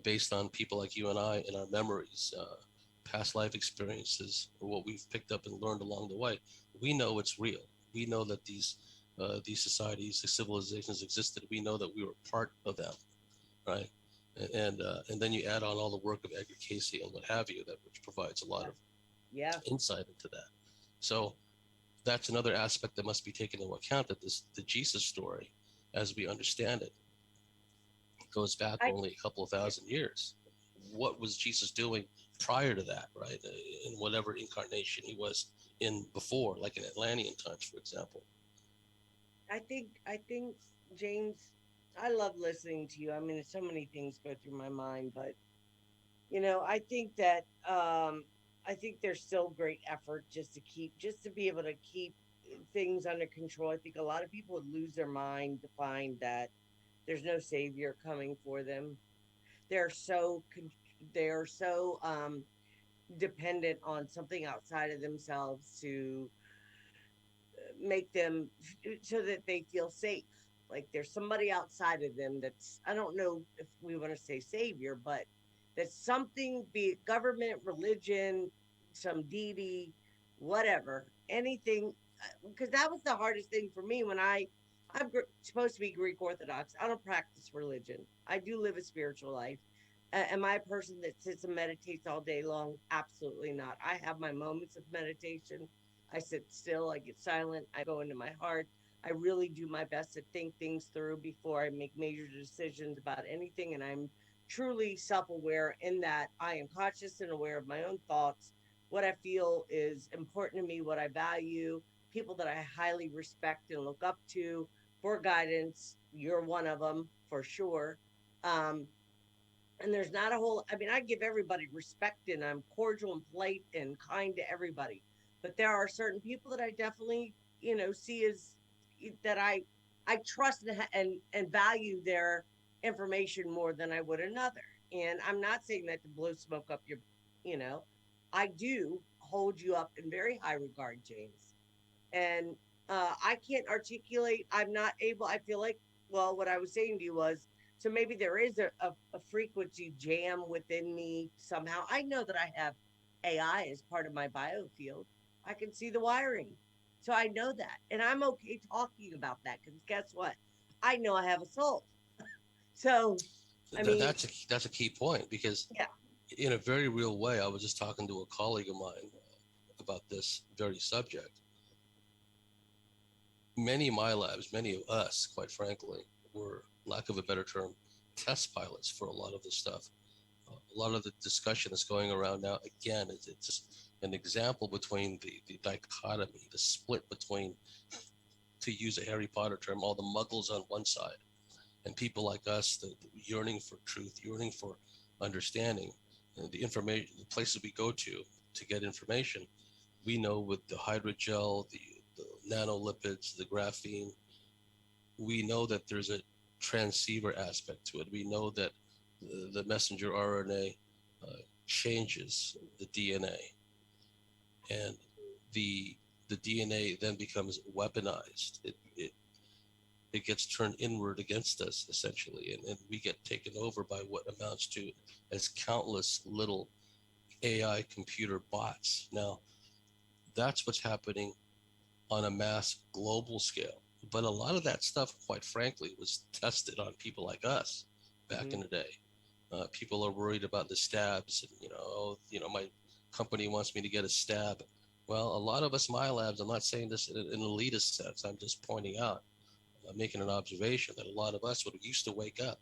based on people like you and I and our memories, past life experiences, or what we've picked up and learned along the way. We know it's real. We know that these societies, these civilizations existed. We know that we were part of them, right? And then you add on all the work of Edgar Casey and what have you, that which provides a lot Yeah. of Yeah. insight into that. So that's another aspect that must be taken into account, that the Jesus story, as we understand it, goes back I only a couple of yeah. thousand years. What was Jesus doing prior to that, right? In whatever incarnation he was in before, like in Atlantean times, for example. I think James, I love listening to you. I mean, so many things go through my mind, but I think that I think there's still great effort just to be able to keep things under control. I think a lot of people would lose their mind to find that There's no savior coming for them. They're so they're so dependent on something outside of themselves to make them so that they feel safe. Like there's somebody outside of them that's, I don't know if we want to say savior, but that's something, be it government, religion, some deity, whatever, anything. Because that was the hardest thing for me when supposed to be Greek Orthodox. I don't practice religion. I do live a spiritual life. Am I a person that sits and meditates all day long? Absolutely not. I have my moments of meditation. I sit still, I get silent, I go into my heart. I really do my best to think things through before I make major decisions about anything. And I'm truly self aware in that I am conscious and aware of my own thoughts, what I feel is important to me, what I value, people that I highly respect and look up to for guidance. You're one of them for sure. Um, and there's not a whole, I mean, I give everybody respect and I'm cordial and polite and kind to everybody, but there are certain people that I definitely, see as that I trust and value their information more than I would another. And I'm not saying that to blow smoke up your, you know I do hold you up in very high regard, James. And I can't articulate. I'm not able. I feel like, well, what I was saying to you was, so maybe there is a frequency jam within me somehow. I know that I have AI as part of my biofield. I can see the wiring. So I know that. And I'm okay talking about that because guess what? I know I have a soul. So, I mean, That's a key point because yeah. in a very real way, I was just talking to a colleague of mine about this very subject. Many of my labs, many of us, quite frankly, were, lack of a better term, test pilots for a lot of this stuff. A lot of the discussion that's going around now, again, it's just an example between the dichotomy, the split between, to use a Harry Potter term, all the muggles on one side and people like us, the yearning for truth, yearning for understanding, and the information, the places we go to get information. We know with the hydrogel, the nanolipids, the graphene, we know that there's a transceiver aspect to it. We know that the messenger RNA changes the DNA, and the the DNA then becomes weaponized. It gets turned inward against us essentially, and we get taken over by what amounts to as countless little AI computer bots. Now, that's what's happening on a mass global scale. But a lot of that stuff, quite frankly, was tested on people like us back Hmm. in the day. People are worried about the stabs, and my company wants me to get a stab. Well, a lot of us, my labs, I'm not saying this in an elitist sense. I'm just pointing out, making an observation that a lot of us would used to wake up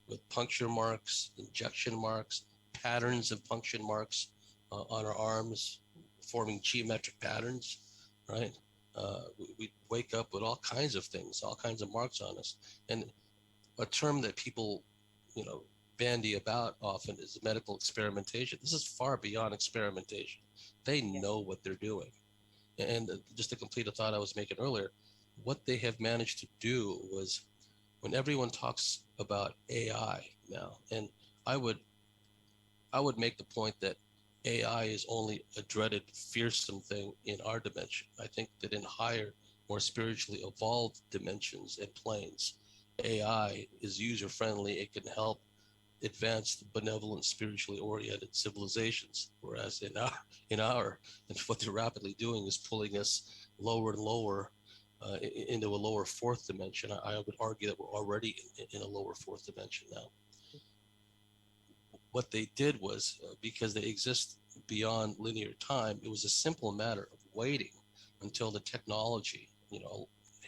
with puncture marks, injection marks, patterns of puncture marks on our arms, forming geometric patterns, right? We'd wake up with all kinds of things, all kinds of marks on us. And a term that people, you know, bandy about often is medical experimentation. This is far beyond experimentation. They know what they're doing. And just to complete a thought I was making earlier, what they have managed to do was, when everyone talks about AI now, and I would I would make the point that AI is only a dreaded, fearsome thing in our dimension. I think that in higher, more spiritually evolved dimensions and planes, AI is user friendly. It can help advanced, benevolent, spiritually oriented civilizations. Whereas in our, and what they're rapidly doing is pulling us lower and lower into a lower fourth dimension. I would argue that we're already in a lower fourth dimension now. What they did was, because they exist beyond linear time, it was a simple matter of waiting until the technology,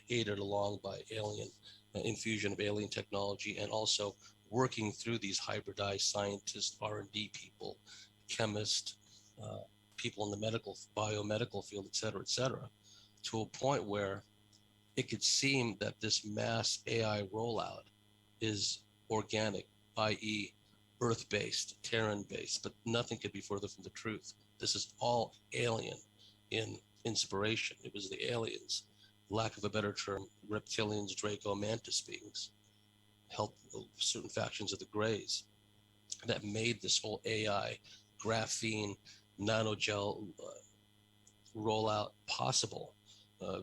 aided along by alien infusion of alien technology, and also working through these hybridized scientists, R&D people, chemists, uh, people in the biomedical field, et cetera, to a point where it could seem that this mass AI rollout is organic, i.e., Earth based, Terran based, but nothing could be further from the truth. This is all alien in inspiration. It was the aliens, lack of a better term, reptilians, Draco Mantis beings, helped certain factions of the Greys that made this whole AI, graphene, nanogel rollout possible.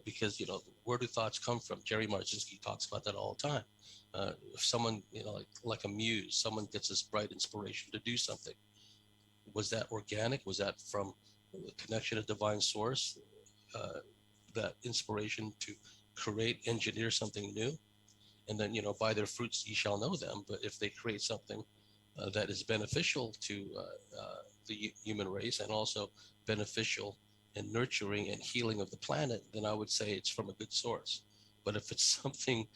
Because where do thoughts come from? Jerry Marzinski talks about that all the time. If someone, like a muse, someone gets this bright inspiration to do something, was that organic? Was that from the connection to divine source? Uh, that inspiration to create, engineer something new, and then by their fruits ye shall know them. But if they create something that is beneficial to the human race, and also beneficial and nurturing and healing of the planet, then I would say it's from a good source. But if it's something,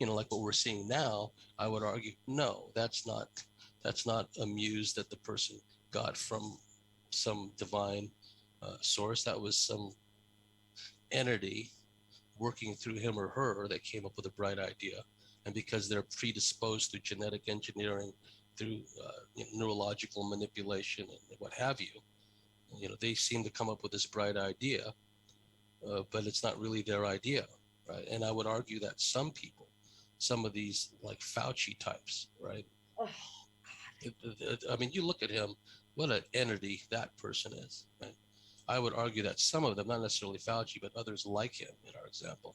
like what we're seeing now, I would argue no, that's not a muse that the person got from some divine source. That was some entity working through him or her that came up with a bright idea. And because they're predisposed through genetic engineering, through neurological manipulation and what have you, they seem to come up with this bright idea, but it's not really their idea, right? And I would argue that some people, some of these like Fauci types, right? Oh, I mean, you look at him, what an entity that person is, right? I would argue that some of them, not necessarily Fauci, but others like him in our example,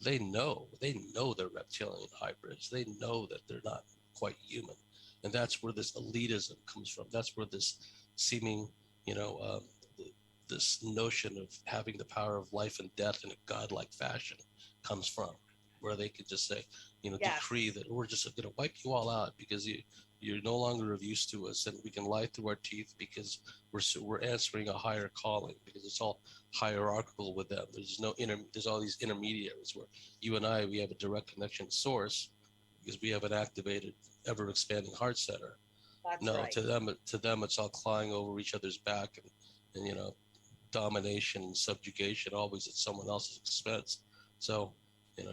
they know they're reptilian hybrids. They know that they're not quite human. And that's where this elitism comes from. That's where this seeming, you know, um, this notion of having the power of life and death in a godlike fashion comes from, where they could just say, decree yes. that we're just going to wipe you all out because you're no longer of use to us, and we can lie through our teeth because we're answering a higher calling, because it's all hierarchical with them. There's all these intermediaries where you and we have a direct connection to source because we have an activated, ever expanding heart center. That's No, right. to them it's all clawing over each other's back, and domination and subjugation always at someone else's expense. So,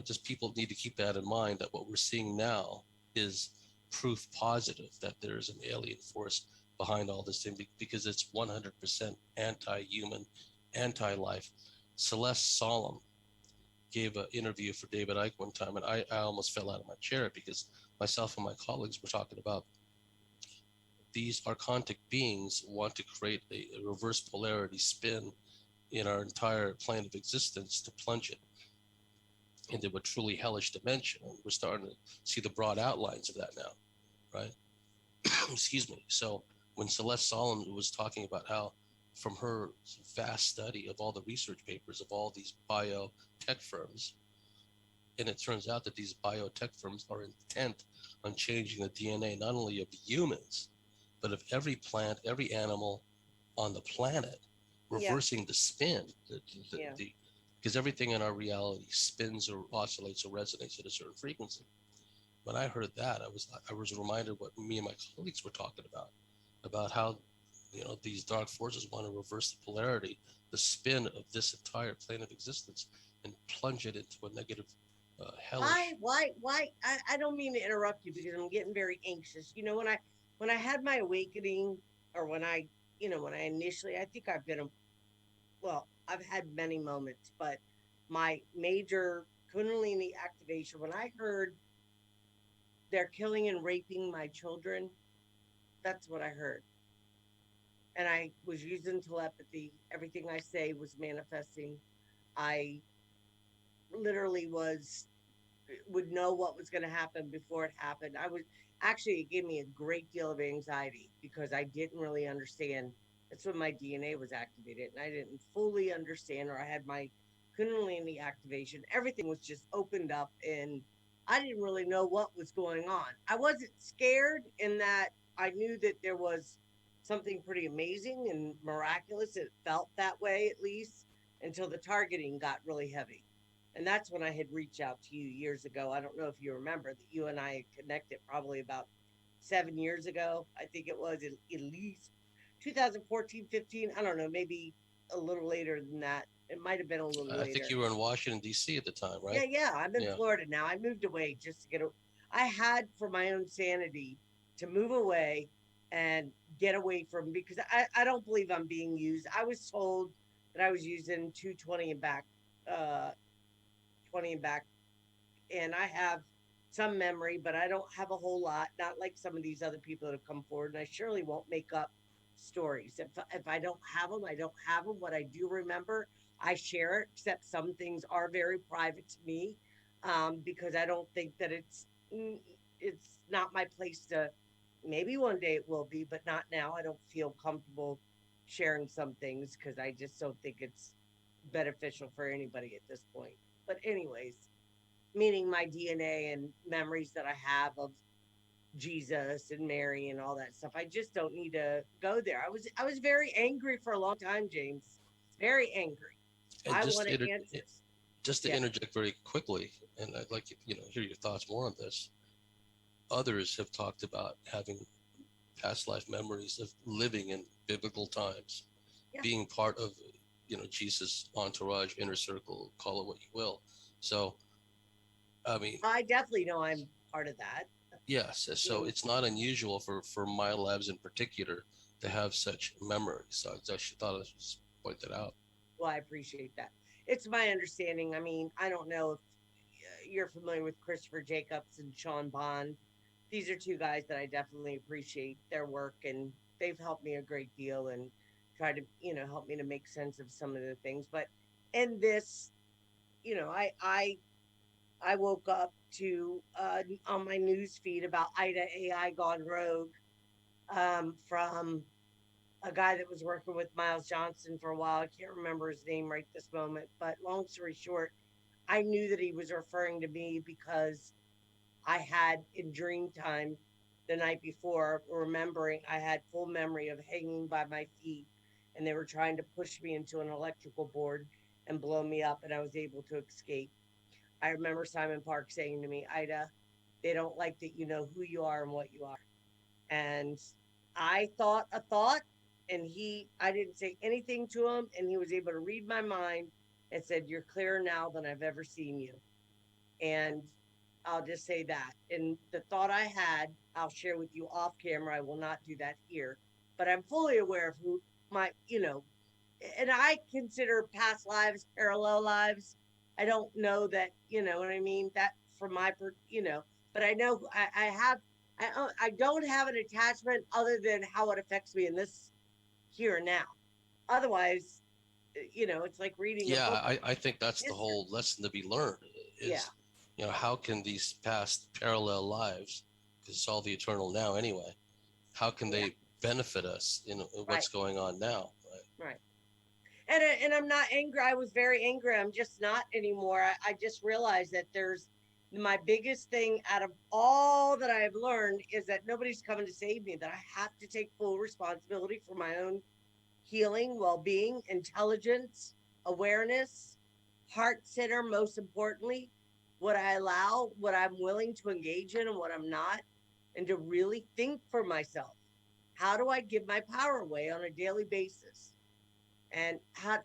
just people need to keep that in mind, that what we're seeing now is proof positive that there's an alien force behind all this thing, because it's 100% anti-human, anti-life. Celeste Solum gave an interview for David Icke one time, and I almost fell out of my chair because myself and my colleagues were talking about these archontic beings want to create a reverse polarity spin in our entire plane of existence to plunge it into a truly hellish dimension. And we're starting to see the broad outlines of that now, right? Excuse me. So when Celeste Solomon was talking about how, from her vast study of all the research papers of all these biotech firms, and it turns out that these biotech firms are intent on changing the DNA not only of humans, but of every plant, every animal on the planet, Yeah. reversing the spin, Yeah. because everything in our reality spins or oscillates or resonates at a certain frequency. When I heard that, I was reminded what me and my colleagues were talking about how these dark forces want to reverse the polarity, the spin of this entire plane of existence, and plunge it into a negative, hellish. Why? I don't mean to interrupt you because I'm getting very anxious. When I had my awakening, or when I initially, I think well, I've had many moments, but my major Kundalini activation, when I heard they're killing and raping my children, that's what I heard. And I was using telepathy. Everything I say was manifesting. I literally would know what was going to happen before it happened. I was actually, it gave me a great deal of anxiety because I didn't really understand. That's when my DNA was activated, and I didn't fully understand, or I had my Kundalini activation. Everything was just opened up, and I didn't really know what was going on. I wasn't scared in that I knew that there was something pretty amazing and miraculous. It felt that way, at least, until the targeting got really heavy. And that's when I had reached out to you years ago. I don't know if you remember that you and I had connected probably about 7 years ago. I think it was at least 2014, 15. I don't know, maybe a little later than that. It might have been a little I think later. you were in Washington D.C. at the time, right? Yeah. I'm in Yeah. Florida now. I moved away just to I had, for my own sanity, to move away and get away from, because I don't believe I'm being used. I was told that I was using 220 and back, uh, 20 and back, and I have some memory, but I don't have a whole lot. Not like some of these other people that have come forward, and I surely won't make up stories. If I don't have them, I don't have them. What I do remember, I share it. Except some things are very private to me, because I don't think that it's not my place to. Maybe one day it will be, but not now. I don't feel comfortable sharing some things because I just don't think it's beneficial for anybody at this point. But anyways, meaning my DNA and memories that I have of Jesus and Mary and all that stuff. I just don't need to go there. I was very angry for a long time, James. Very angry. And I wanted answers. just to Yeah. interject very quickly, and I'd like to, hear your thoughts more on this. Others have talked about having past life memories of living in biblical times, Yeah. being part of, Jesus' entourage, inner circle, call it what you will. So, I mean, I definitely know I'm part of that. yes. So Mm. it's not unusual for my labs in particular to have such memories. So I just thought I'd just point that out. Well, I appreciate that. It's my understanding. I mean, I don't know if you're familiar with Christopher Jacobs and Sean Bond. These are two guys that I definitely appreciate their work, and they've helped me a great deal and try to, help me to make sense of some of the things. But in this, I woke up to on my news feed about Ida AI gone rogue, from a guy that was working with Miles Johnson for a while. I can't remember his name right this moment, but long story short, I knew that he was referring to me because I had in dream time the night before, remembering I had full memory of hanging by my feet and they were trying to push me into an electrical board and blow me up, and I was able to escape. I remember Simon Park saying to me, Ida, they don't like that you know who you are and what you are. And I thought a thought, and I didn't say anything to him, and he was able to read my mind and said, "You're clearer now than I've ever seen you." And I'll just say that. And the thought I had, I'll share with you off camera. I will not do that here, but I'm fully aware of who my, and I consider past lives parallel lives. I don't know that, you know what I mean? That from my, but I know I have, I don't have an attachment other than how it affects me in this here and now. Otherwise, it's like reading a Yeah, book of I think that's the history. whole lesson to be learned Yeah, is, how can these past parallel lives, because it's all the eternal now anyway, how can yeah, they benefit us in right, what's going on now? Right? right. And I'm not angry. I was very angry. I'm just not anymore. I just realized that there's my biggest thing out of all that I've learned is that nobody's coming to save me. That I have to take full responsibility for my own healing, well-being, intelligence, awareness, heart center. Most importantly, what I allow, what I'm willing to engage in, and what I'm not, and to really think for myself. How do I give my power away on a daily basis? And how,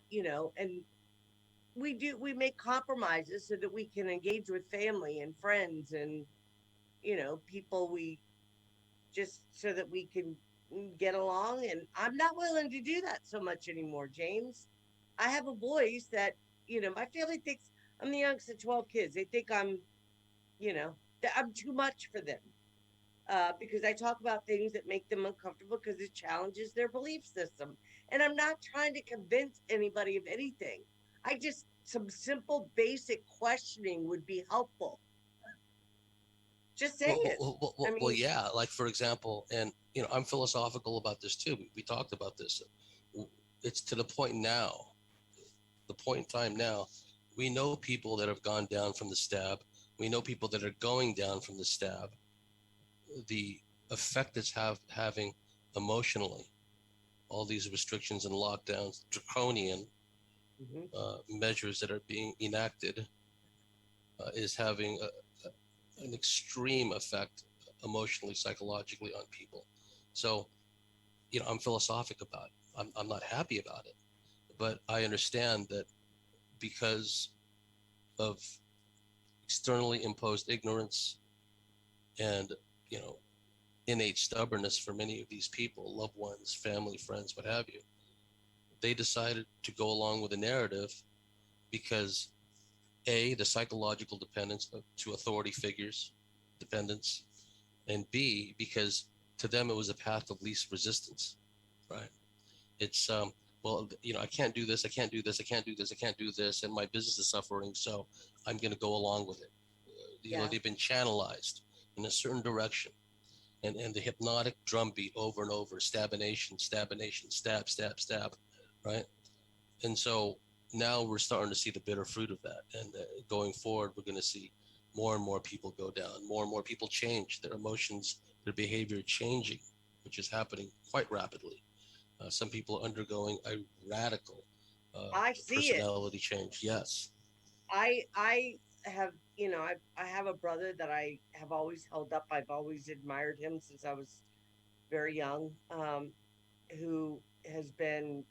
and we make compromises so that we can engage with family and friends and people, we just so that we can get along. And I'm not willing to do that so much anymore, James. I have a voice that, my family thinks I'm the youngest of 12 kids. They think that I'm too much for them, because I talk about things that make them uncomfortable because it challenges their belief system. And I'm not trying to convince anybody of anything. I just, some simple, basic questioning would be helpful. Just saying. I Well, mean, yeah. Like for example, and I'm philosophical about this too. We talked about this. It's to the point now, the point in time now. We know people that have gone down from the stab. We know people that are going down from the stab. The effect it's having emotionally, all these restrictions and lockdowns, draconian mhm. measures that are being enacted, is having an extreme effect emotionally, psychologically on people. So, I'm philosophic about it. I'm not happy about it, but I understand that because of externally imposed ignorance and, you know, innate stubbornness for many of these people, loved ones, family, friends, what have you, they decided to go along with the narrative because the psychological dependence to authority figures, dependence, and B, because to them it was a path of least resistance, right? It's well, I can't do this, I can't do this, I can't do this, I can't do this, and my business is suffering, so I'm going to go along with it. Yeah. They've been channelized in a certain direction, and the hypnotic drumbeat over and over, stabination, stabination, stab, stab, stab, right? And so now we're starting to see the bitter fruit of that, and going forward, we're going to see more and more people go down, more and more people change their emotions, their behavior changing, which is happening quite rapidly. Some people are undergoing a radical I see it. personality change. Yes. I have, I have a brother that I have always held up. I've always admired him since I was very young. Who has been,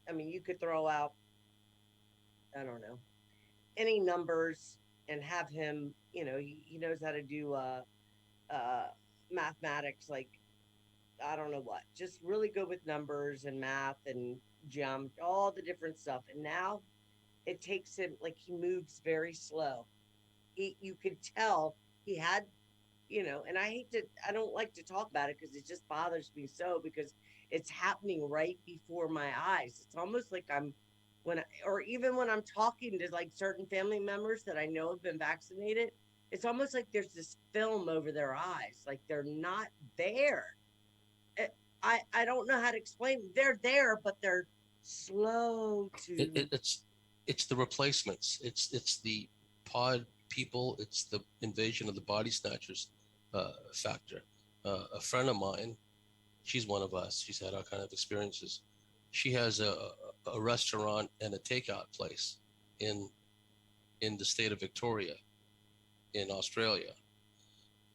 I mean, you could throw out, I don't know, any numbers and have him, he knows how to do uh mathematics, like, I don't know what, just really good with numbers and math and all the different stuff. And now it takes him, like, he moves very slow. You could tell he had, and I don't like to talk about it because it just bothers me so, because it's happening right before my eyes. It's almost like or even when I'm talking to, like, certain family members that I know have been vaccinated, it's almost like there's this film over their eyes, like they're not there. Eh, I don't know how to explain. They're there, but they're slow It, to. it, it's it's the replacements. It's the pod people. It's the invasion of the body snatchers factor. A friend of mine, she's one of us. She's had all kind of experiences. She has a restaurant and a takeout place in in the state of Victoria in Australia,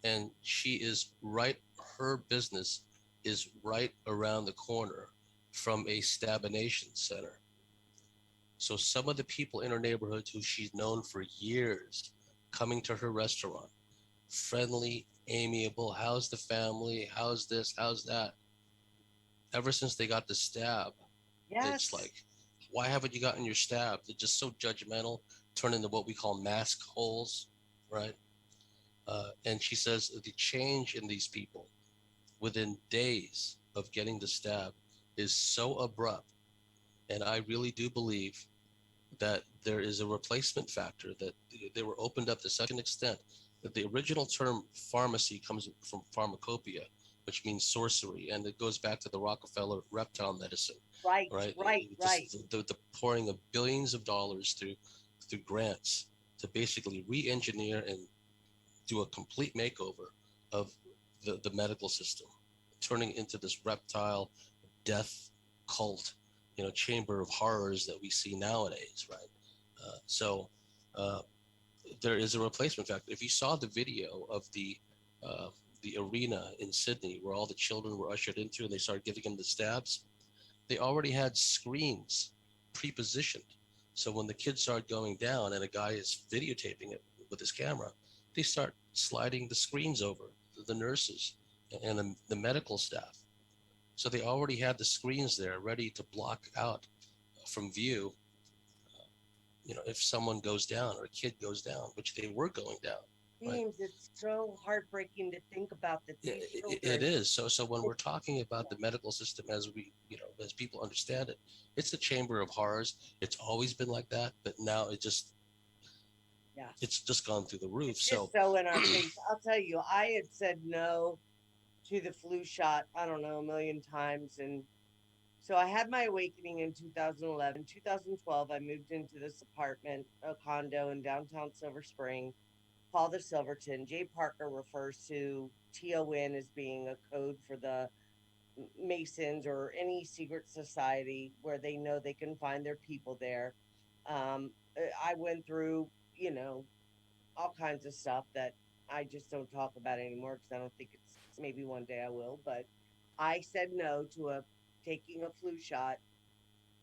and she is right. Her business is right around the corner from a stabination center. So some of the people in her neighborhood who she's known for years coming to her restaurant, friendly, amiable, how's the family, how's this, how's that? Ever since they got the stab, it's Yes. like, why haven't you gotten your stab? They're just so judgmental, turn into what we call mask holes, right? And she says the change in these people within days of getting the stab is so abrupt. And I really do believe that there is a replacement factor, that they were opened up to such an extent that the original term pharmacy comes from pharmacopoeia, which means sorcery, and it goes back to the Rockefeller reptile medicine, Right, right? right, right. Just the pouring of billions of dollars through grants to basically re-engineer and do a complete makeover of the medical system, turning into this reptile death cult, chamber of horrors that we see nowadays, right? So uh, there is a replacement factor. If you saw the video of uh, the arena in Sydney where all the children were ushered into and they started giving them the stabs, they already had screens pre-positioned. So when the kids start going down and a guy is videotaping it with his camera, they start sliding the screens over to the nurses and the medical staff. So they already had the screens there ready to block out from view, if someone goes down or a kid goes down, which they were going down, right? James, it's so heartbreaking to think about that these It children. is. So when we're It's, talking about the medical system as as people understand it, it's a chamber of horrors. It's always been like that, but now yes, it's just gone through the roof. it's just So so in our face. I'll tell you, I had said no to the flu shot, I don't know, a million times. And so I had my awakening in 2011. 2012, I moved into this apartment, a condo in downtown Silver Spring, called the Silverton. Jay Parker refers to TON as being a code for the Masons or any secret society where they know they can find their people there. I went through, all kinds of stuff that I just don't talk about anymore because I don't think it's, maybe one day I will. But I said no to taking a flu shot,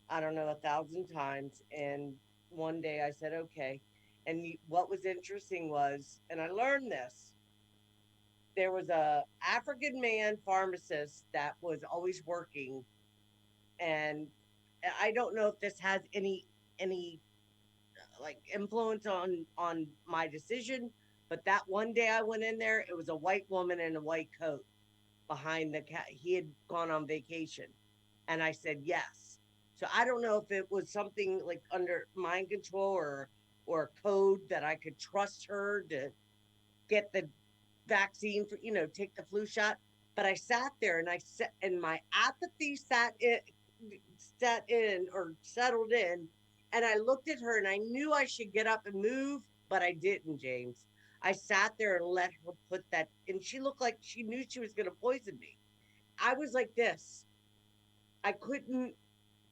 I don't know, 1,000 times. And one day I said, okay. And what was interesting was, and I learned this, there was a African man pharmacist that was always working, and I don't know if this has any like influence on my decision, But that one day I went in there, it was a white woman in a white coat behind the cat. He had gone on vacation. And I said yes. So I don't know if it was something like under mind control or code that I could trust her to get the vaccine for, take the flu shot. But I sat there and I sat and my apathy sat in or settled in. And I looked at her and I knew I should get up and move, but I didn't, James. I sat there and let her put that, and she looked like she knew she was going to poison me. I was like this. I couldn't,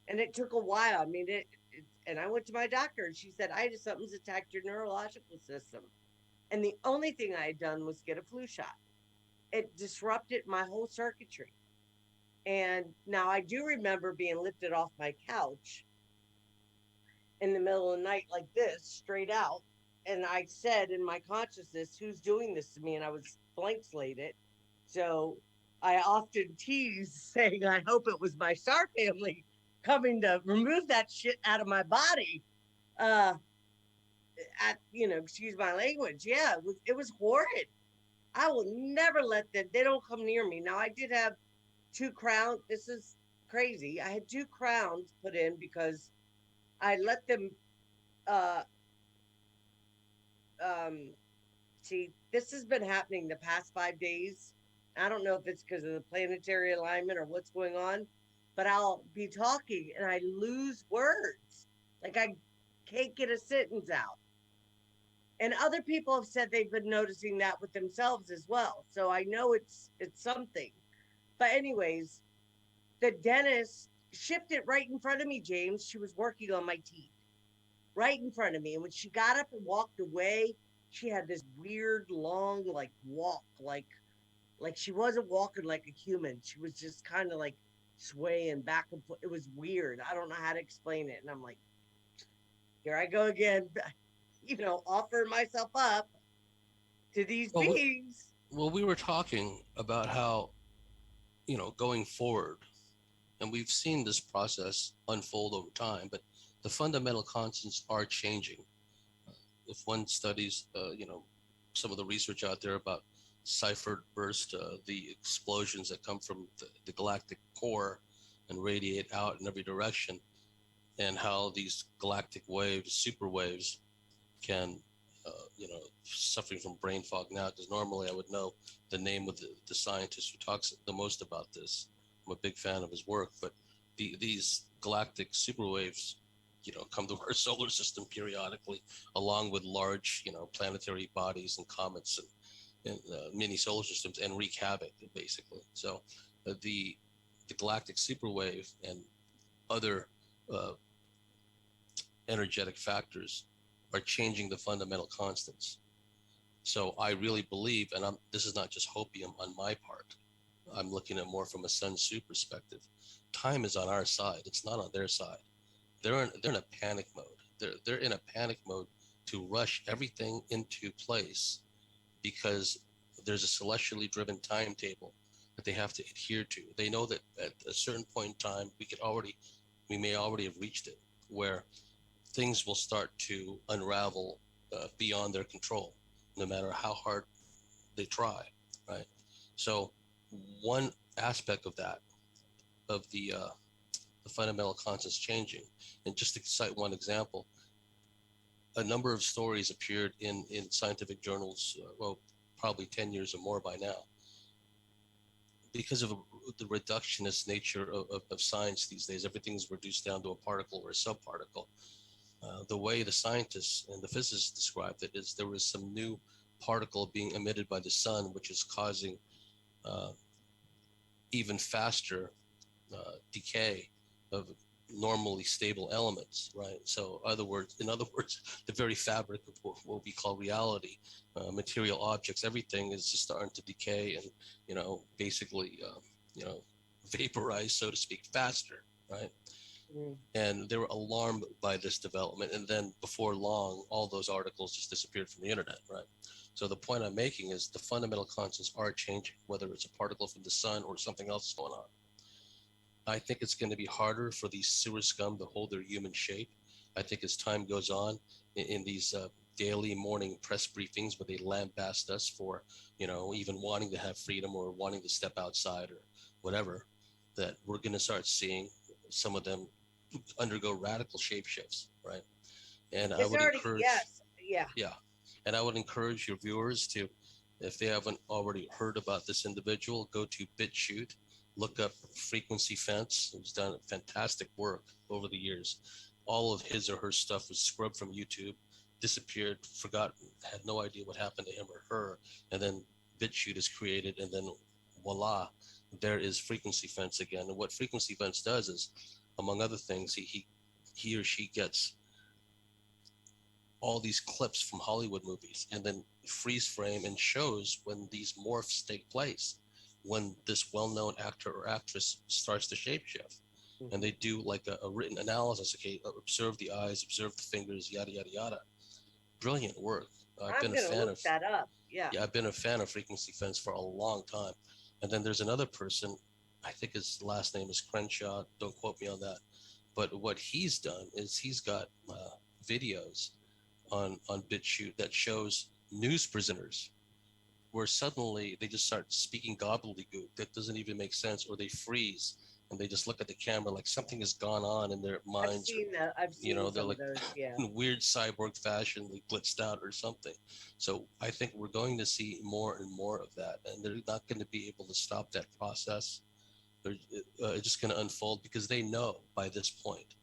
and it took a while. I mean, and I went to my doctor, and she said, "I just something's attacked your neurological system." And the only thing I had done was get a flu shot. It disrupted my whole circuitry. And now I do remember being lifted off my couch in the middle of the night like this, straight out. And I said in my consciousness, "Who's doing this to me?" And I was blank slated. So I often tease saying, "I hope it was my star family coming to remove that shit out of my body." Uh, excuse my language. Yeah, it was horrid. I will never let them. They don't come near me. Now I did have two crowns. This is crazy. I had two crowns put in because I let them. Uh, um, see, this has been happening the past 5 days. I don't know if it's because of the planetary alignment or what's going on, but I'll be talking and I lose words. Like I can't get a sentence out. And other people have said they've been noticing that with themselves as well. So I know it's something. But anyways, the dentist shifted right in front of me, James. She was working on my teeth right in front of me. And when she got up and walked away, she had this weird long like walk, like she wasn't walking like a human. She was just kind of like swaying back and forth. It was weird. I don't know how to explain it. And I'm like, here I go again, offering myself up to these Well, beings. we were talking about how, going forward, and we've seen this process unfold over time, but the fundamental constants are changing. If one studies, some of the research out there about ciphered burst, the explosions that come from the galactic core and radiate out in every direction, and how these galactic waves, super waves, can, suffering from brain fog now, because normally I would know the name of the scientist who talks the most about this. I'm a big fan of his work, but these galactic super waves, come to our solar system periodically, along with large, planetary bodies and comets and mini solar systems, and wreak havoc, basically. So the galactic super wave and other uh, energetic factors are changing the fundamental constants. So I really believe, and this is not just hopium on my part. I'm looking at more from a Sun Tzu perspective. Time is on our side. It's not on their side. They're in a panic mode. They're in a panic mode to rush everything into place because there's a celestially driven timetable that they have to adhere to. They know that at a certain point in time, we may already have reached it, where things will start to unravel beyond their control, no matter how hard they try, right? So, one aspect of that, of the fundamental constants changing, and just to cite one example, a number of stories appeared in scientific journals, probably 10 years or more by now, because of the reductionist nature of science these days. Everything is reduced down to a particle or a subparticle. The way the scientists and the physicists described it is there was some new particle being emitted by the sun, which is causing uh, even faster decay of normally stable elements, right? So, in other words, the very fabric of what we call reality, material objects, everything is just starting to decay and, basically, vaporize, so to speak, faster, right? Mm. And they were alarmed by this development. And then before long, all those articles just disappeared from the internet, right? So the point I'm making is the fundamental constants are changing, whether it's a particle from the sun or something else going on. I think it's going to be harder for these sewer scum to hold their human shape. I think as time goes on in these daily morning press briefings where they lambast us for, even wanting to have freedom or wanting to step outside or whatever, that we're going to start seeing some of them undergo radical shape shifts, right? And I It's would already, encourage, yes, yeah. yeah, and I would encourage your viewers to, if they haven't already heard about this individual, go to BitChute, look up Frequency Fence, who's done fantastic work over the years. All of his or her stuff was scrubbed from YouTube, disappeared, forgotten, had no idea what happened to him or her, and then BitChute is created, and then voila, there is Frequency Fence again. And what Frequency Fence does is, among other things, he or she gets all these clips from Hollywood movies and then freeze frame and shows when these morphs take place, when this well-known actor or actress starts to shapeshift. And they do like a written analysis. Okay, observe the eyes, observe the fingers, yada yada yada. Brilliant work. I've I'm been a gonna fan look of that up. Yeah. Yeah, I've been a fan of Frequency Fence for a long time. And then there's another person, I think his last name is Crenshaw. Don't quote me on that. But what he's done is he's got videos on BitChute that shows news presenters where suddenly they just start speaking gobbledygook that doesn't even make sense, or they freeze and they just look at the camera like something has gone on in their I've minds, or seen that. I've seen they're some of like those. Yeah. in weird cyborg fashion, like blitzed out or something. So I think we're going to see more and more of that, and they're not going to be able to stop that process. They're just going to unfold because they know by this point,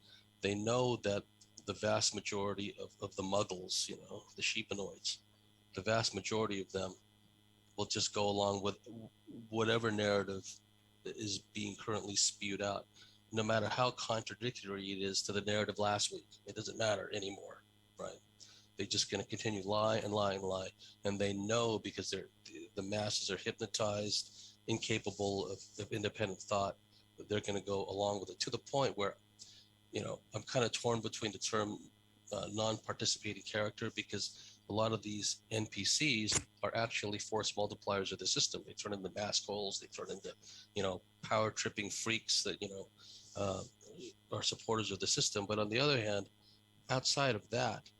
they know that the vast majority of the muggles, the sheepanoids, the vast majority of them will just go along with whatever narrative is being currently spewed out, no matter how contradictory it is to the narrative last week. It doesn't matter anymore, right? They're just going to continue lie and lie and lie, and they know because the masses are hypnotized, incapable of independent thought. That they're going to go along with it to the point where, I'm kind of torn between the term non-participating character, because a lot of these NPCs are actually force multipliers of the system. They turn into mask holes. They turn into, power tripping freaks that, uh, are supporters of the system. But on the other hand, outside of that,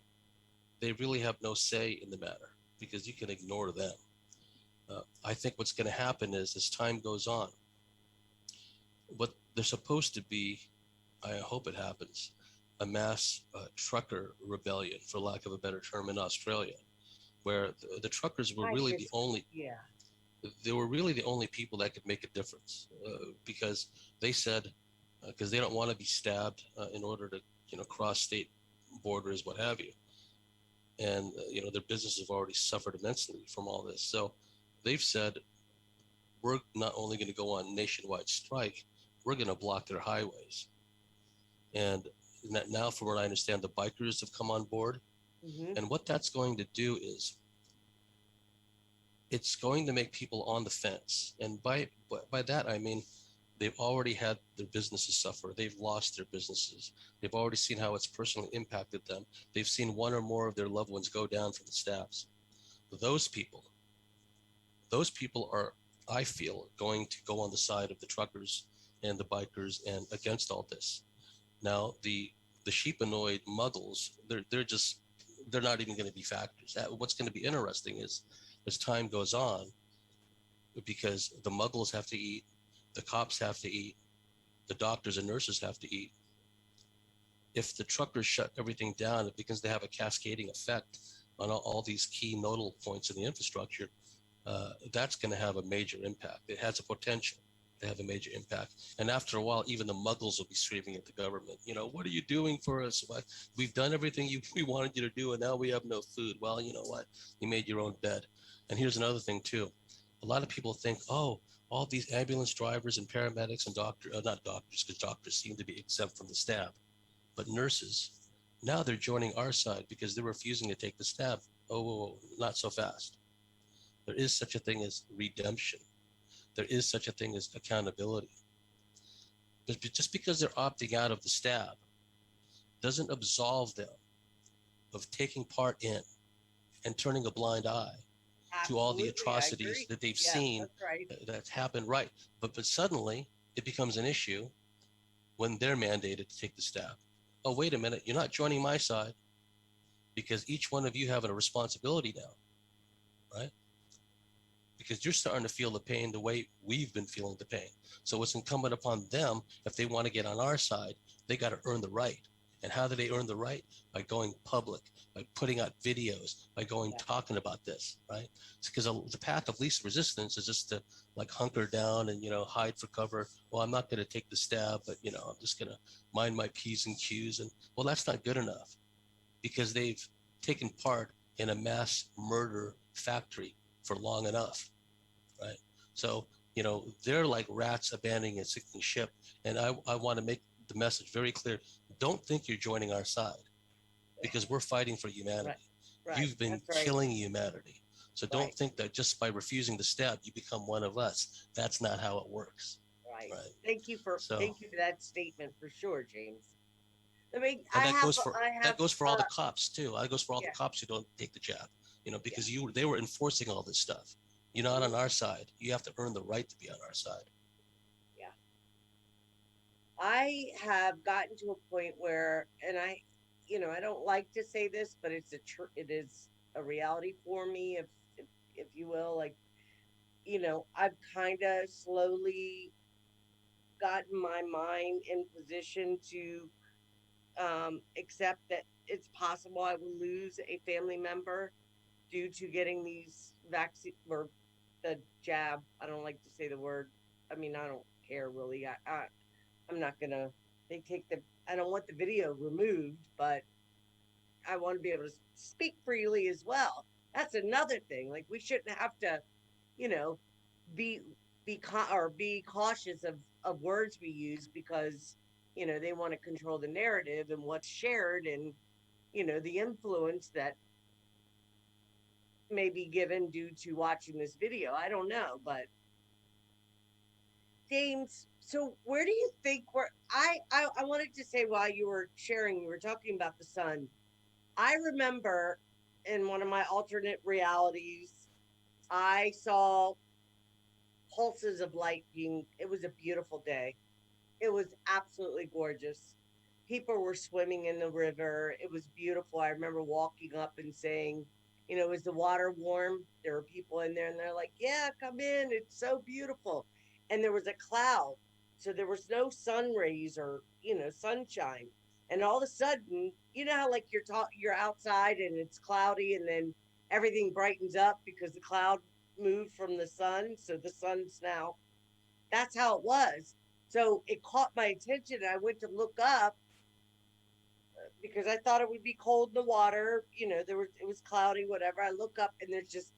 they really have no say in the matter because you can ignore them. I think what's going to happen is as time goes on, what they're supposed to be, I hope it happens, a mass trucker rebellion, for lack of a better term, in Australia, where the truckers were I really the just, only, yeah. they were really the only people that could make a difference, because they said, because they don't want to be stabbed in order to, cross state borders, what have you. And, their businesses have already suffered immensely from all this. So they've said, we're not only going to go on nationwide strike, we're going to block their highways. And now, from what I understand, the bikers have come on board. Hmm. And what that's going to do is it's going to make people on the fence. And by that, I mean, they've already had their businesses suffer. They've lost their businesses. They've already seen how it's personally impacted them. They've seen one or more of their loved ones go down from the stabs. Those people, those people are, I feel, going to go on the side of the truckers and the bikers and against all this. Now, the sheepanoid muggles, they're not even going to be factors. What's going to be interesting is as time goes on, because the muggles have to eat, the cops have to eat, the doctors and nurses have to eat. If the truckers shut everything down, it begins to have a cascading effect on all these key nodal points in the infrastructure. That's going to have a major impact. It has a potential to have a major impact. And after a while, even the muggles will be screaming at the government, what are you doing for us? What? We've done everything we wanted you to do, and now we have no food. Well, you know what? You made your own bed. And here's another thing, too. A lot of people think, oh, all these ambulance drivers and paramedics and not doctors, because doctors seem to be exempt from the stab, but nurses, now they're joining our side because they're refusing to take the stab. Oh, not so fast. There is such a thing as redemption. There is such a thing as accountability. But just because they're opting out of the stab doesn't absolve them of taking part in and turning a blind eye to all the Absolutely. I atrocities agree. that they've Yeah, seen that's right. that's happened, right. But suddenly it becomes an issue when they're mandated to take the stab. Oh, wait a minute, you're not joining my side. because each one of you have a responsibility now, right? Because you're starting to feel the pain the way we've been feeling the pain. So it's incumbent upon them, if they want to get on our side, they got to earn the right. And how do they earn the right? By going public, by putting out videos, by going Yeah. talking about this, right? It's because the path of least resistance is just to like hunker down and, hide for cover. Well, I'm not going to take the stab, but, I'm just going to mind my P's and Q's. And well, that's not good enough because they've taken part in a mass murder factory for long enough, right? So, they're like rats abandoning a sinking ship. And I want to make the message very clear. Don't think you're joining our side because we're fighting for Right. humanity. Right. You've been That's right. killing humanity. So don't Right. think that just by refusing to stab, you become one of us. That's not how it works, Right. right? So, Thank you for that statement for sure, James. I mean, and I have that goes for all the cops too. That goes for all the yeah. cops who don't take the jab, Yeah. because they were enforcing all this stuff. You're not on our side. You have to earn the right to be on our side. Yeah. I have gotten to a point where, and I don't like to say this, but it is a reality for me, if you will. Like, I've kind of slowly gotten my mind in position to accept that it's possible I will lose a family member due to getting these vaccine or the jab. I don't like to say the word. I mean, I don't care really. I'm not gonna. They take the. I don't want the video removed, but I want to be able to speak freely as well. That's another thing. Like we shouldn't have to, you know, be be cautious of words we use because they want to control the narrative and what's shared and the influence that may be given due to watching this video. I don't know, but James, so where do you think I wanted to say while you were talking about the sun. I remember in one of my alternate realities, I saw pulses of light being it was a beautiful day. It was absolutely gorgeous. People were swimming in the river. It was beautiful. I remember walking up and saying, is the water warm? There were people in there and they're like, yeah, come in. It's so beautiful. And there was a cloud. So there was no sun rays or, sunshine. And all of a sudden, you know how like you're outside and it's cloudy and then everything brightens up because the cloud moved from the sun. So the sun's now that's how it was. So it caught my attention. And I went to look up because I thought it would be cold in the water. It was cloudy, whatever. I look up and there's just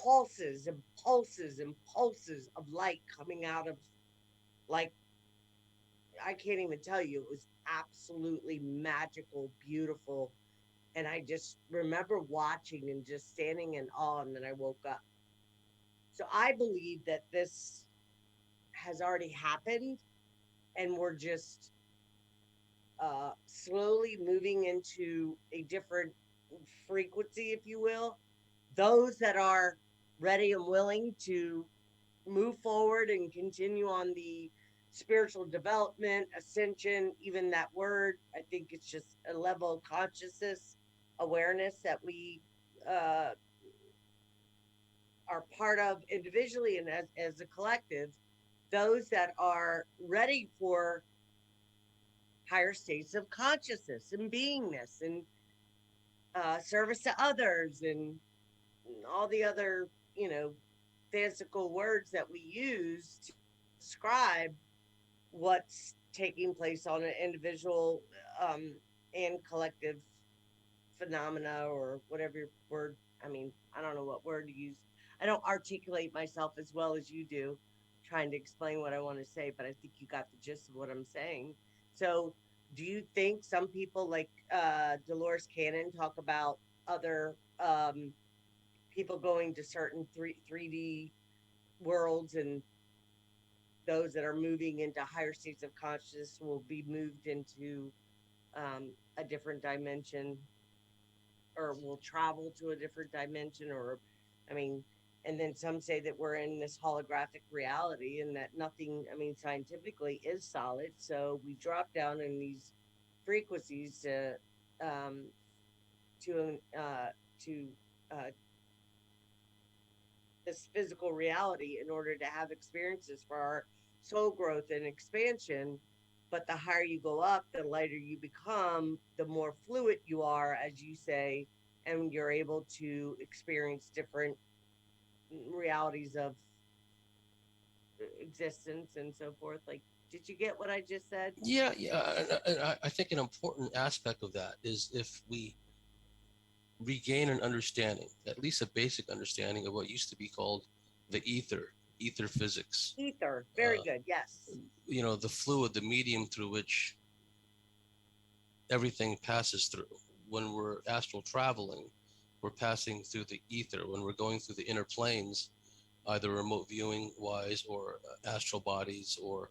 pulses and pulses and pulses of light coming out of like I can't even tell you. It was absolutely magical, beautiful. And I just remember watching and just standing in awe. And then I woke up. So I believe that this has already happened and we're just slowly moving into a different frequency, if you will. Those that are ready and willing to move forward and continue on the spiritual development, ascension, even that word, I think it's just a level of consciousness, awareness that we uh, are part of individually and as a collective. Those that are ready for higher states of consciousness and beingness and service to others and all the other, fanciful words that we use to describe what's taking place on an individual um, and collective phenomena or whatever word. I mean, I don't know what word to use. I don't articulate myself as well as you do, trying to explain what I want to say, but I think you got the gist of what I'm saying. So, do you think some people like Dolores Cannon talk about other people going to certain 3D worlds and those that are moving into higher states of consciousness will be moved into a different dimension or will travel to a different dimension or I mean and then some say that we're in this holographic reality and that nothing I mean scientifically is solid so we drop down in these frequencies to um to uh, this physical reality in order to have experiences for our soul growth and expansion. But the higher you go up, the lighter you become, the more fluid you are, as you say, and you're able to experience different realities of existence and so forth. Like, did you get what I just said? Yeah, yeah. I think an important aspect of that is if we regain an understanding, at least a basic understanding of what used to be called the ether physics. Ether. Very Uh, good. Yes. the fluid, the medium through which everything passes through. When we're astral traveling, we're passing through the ether. When we're going through the inner planes, either remote viewing wise or astral bodies or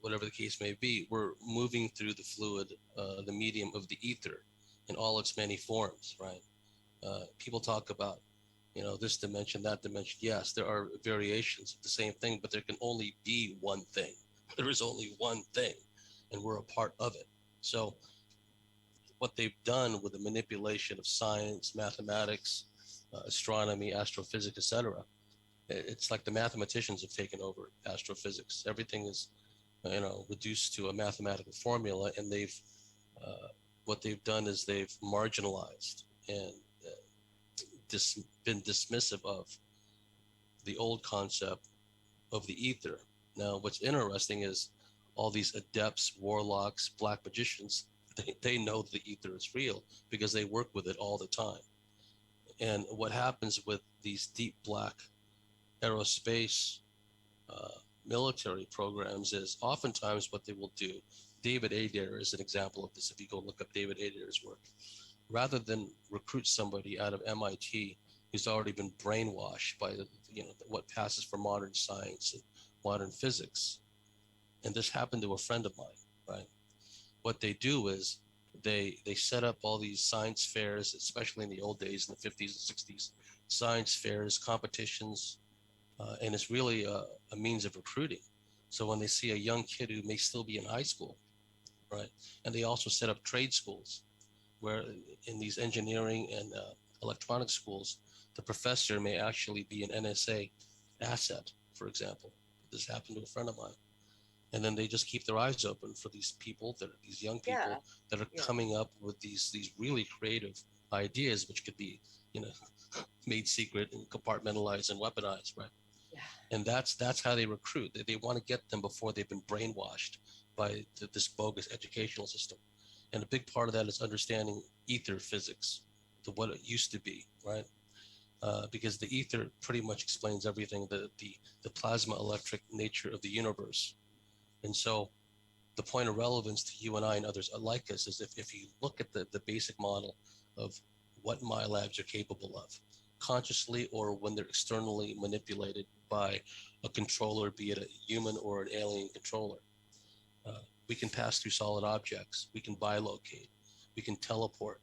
whatever the case may be, we're moving through the fluid, the medium of the ether in all its many forms, right? People talk about, this dimension, that dimension. Yes, there are variations of the same thing, but there can only be one thing. There is only one thing, and we're a part of it. So, what they've done with the manipulation of science, mathematics, astronomy, astrophysics, etc., it's like the mathematicians have taken over astrophysics. Everything is, reduced to a mathematical formula, and uh, what they've done is they've marginalized and been dismissive of the old concept of the ether. Now, what's interesting is all these adepts, warlocks, black magicians, they know the ether is real because they work with it all the time. And what happens with these deep black aerospace uh, military programs is oftentimes what they will do. David Adair is an example of this. If you go look up David Adair's work, rather than recruit somebody out of MIT who's already been brainwashed by what passes for modern science and modern physics, and this happened to a friend of mine, right? What they do is they set up all these science fairs, especially in the old days in the 50s and 60s, science fairs, competitions, and it's really a means of recruiting. So when they see a young kid who may still be in high school, right, and they also set up trade schools where in these engineering and electronic schools, the professor may actually be an NSA asset, for example. This happened to a friend of mine. And then they just keep their eyes open for these people, that are these young Yeah. people that are Yeah. coming up with these really creative ideas, which could be, you know, made secret and compartmentalized and weaponized, right? Yeah. And that's how they recruit. They want to get them before they've been brainwashed by this bogus educational system. And a big part of that is understanding ether physics, to what it used to be, right? Because the ether pretty much explains everything, the plasma electric nature of the universe. And so the point of relevance to you and I and others like us is if you look at the basic model of what my labs are capable of, consciously or when they're externally manipulated by a controller, be it a human or an alien controller. We can pass through solid objects. We can bilocate. We can teleport.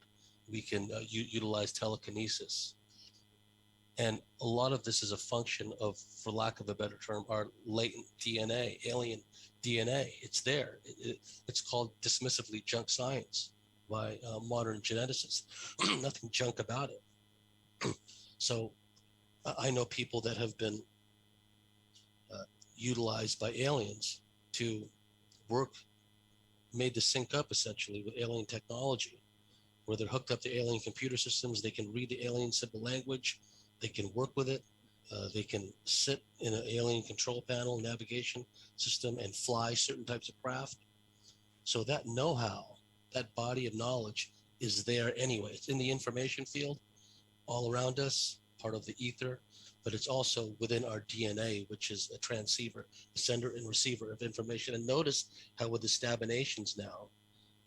We can utilize telekinesis. And a lot of this is a function of, for lack of a better term, our latent DNA, alien DNA. It's there. It's called dismissively junk science by modern geneticists. Nothing junk about it. So I know people that have been utilized by aliens to work, made to sync up essentially with alien technology, where they're hooked up to alien computer systems. They can read the alien simple language. They can work with it. They can sit in an alien control panel, navigation system, and fly certain types of craft. So that know-how, that body of knowledge is there anyway. It's in the information field all around us, part of the ether, but it's also within our DNA, which is a transceiver, a sender and receiver of information. And notice how with the stabinations now,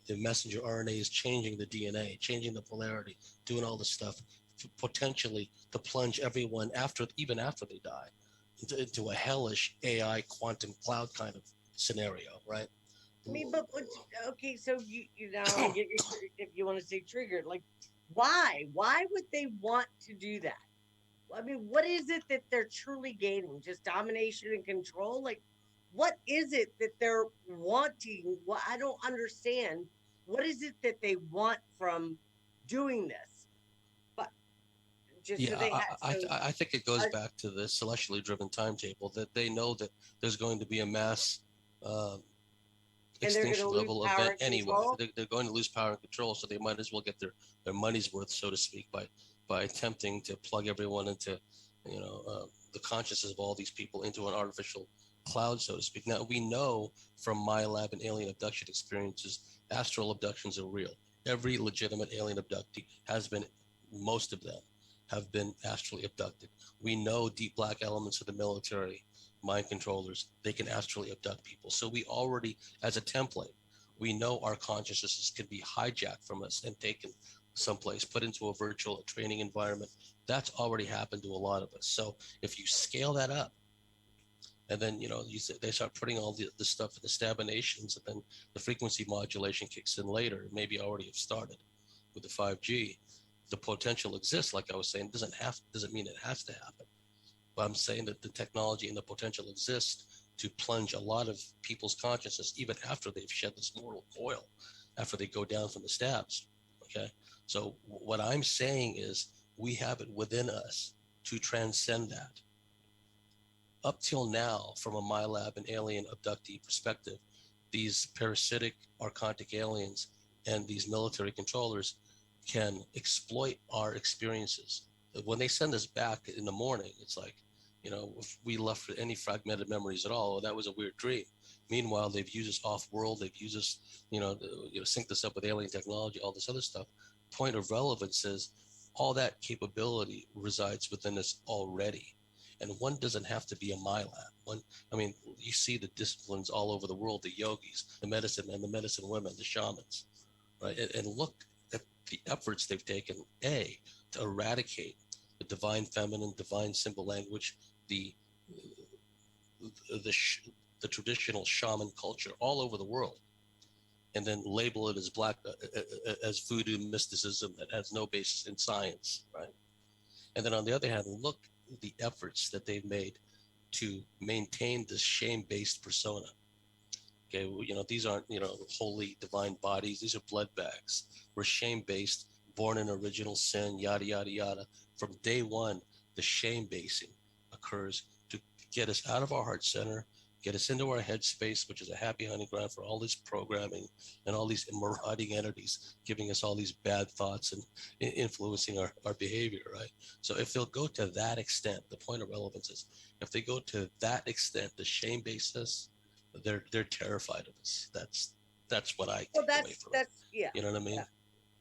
the messenger RNA is changing the DNA, changing the polarity, doing all this stuff, potentially to plunge everyone even after they die into a hellish AI quantum cloud kind of scenario, right? I mean, but okay, so you now I'm gonna get you if you want to say triggered. Like, why? Why would they want to do that? I mean, what is it that they're truly gaining? Just domination and control? Like, what is it that they're wanting? What I don't understand. What is it that they want from? doing this, but just so Yeah, they had so I think it goes I, back to the celestially driven timetable that they know that there's going to be a mass uh, and they're going to extinction lose level power event and anyway. control. They're going to lose power and control, so they might as well get their money's worth, so to speak, by attempting to plug everyone into, the consciousness of all these people into an artificial cloud, so to speak. Now we know from my lab and alien abduction experiences, astral abductions are real. Every legitimate alien abductee has been, most of them have been astrally abducted. We know deep black elements of the military, mind controllers, they can astrally abduct people. So we already, as a template, we know our consciousnesses can be hijacked from us and taken someplace, put into a virtual training environment. That's already happened to a lot of us. So if you scale that up, and then they start putting all the stuff in the stabinations, and then the frequency modulation kicks in later. Maybe already have started with the 5G. The potential exists, like I was saying. Doesn't mean it has to happen. But I'm saying that the technology and the potential exists to plunge a lot of people's consciousness, even after they've shed this mortal coil, after they go down from the stabs. Okay. So what I'm saying is we have it within us to transcend that. Up till now, from a MyLab and alien abductee perspective, these parasitic archontic aliens and these military controllers can exploit our experiences. When they send us back in the morning, it's like, if we left with any fragmented memories at all, that was a weird dream. Meanwhile, they've used us off world, they've used us, synced us up with alien technology, all this other stuff. Point of relevance is all that capability resides within us already. And one doesn't have to be a MyLab. I mean, you see the disciplines all over the world, the yogis, the medicine men, the medicine women, the shamans, right? And look at the efforts they've taken, to eradicate the divine feminine, divine symbol language, the the, the traditional shaman culture all over the world, and then label it as as voodoo mysticism that has no basis in science, right? And then on the other hand, look at the efforts that they've made to maintain this shame-based persona. Okay, well, these aren't holy divine bodies. These are blood bags. We're shame-based, born in original sin, yada yada yada. From day one, the shame basing occurs to get us out of our heart center, get us into our head space, which is a happy hunting ground for all this programming and all these marauding entities giving us all these bad thoughts and influencing our behavior, right? So if they'll go to that extent, the point of relevance is if they go to that extent, the shame basis, they're terrified of us. That's what I Well, take away from it. that's yeah, You know what I yeah. mean?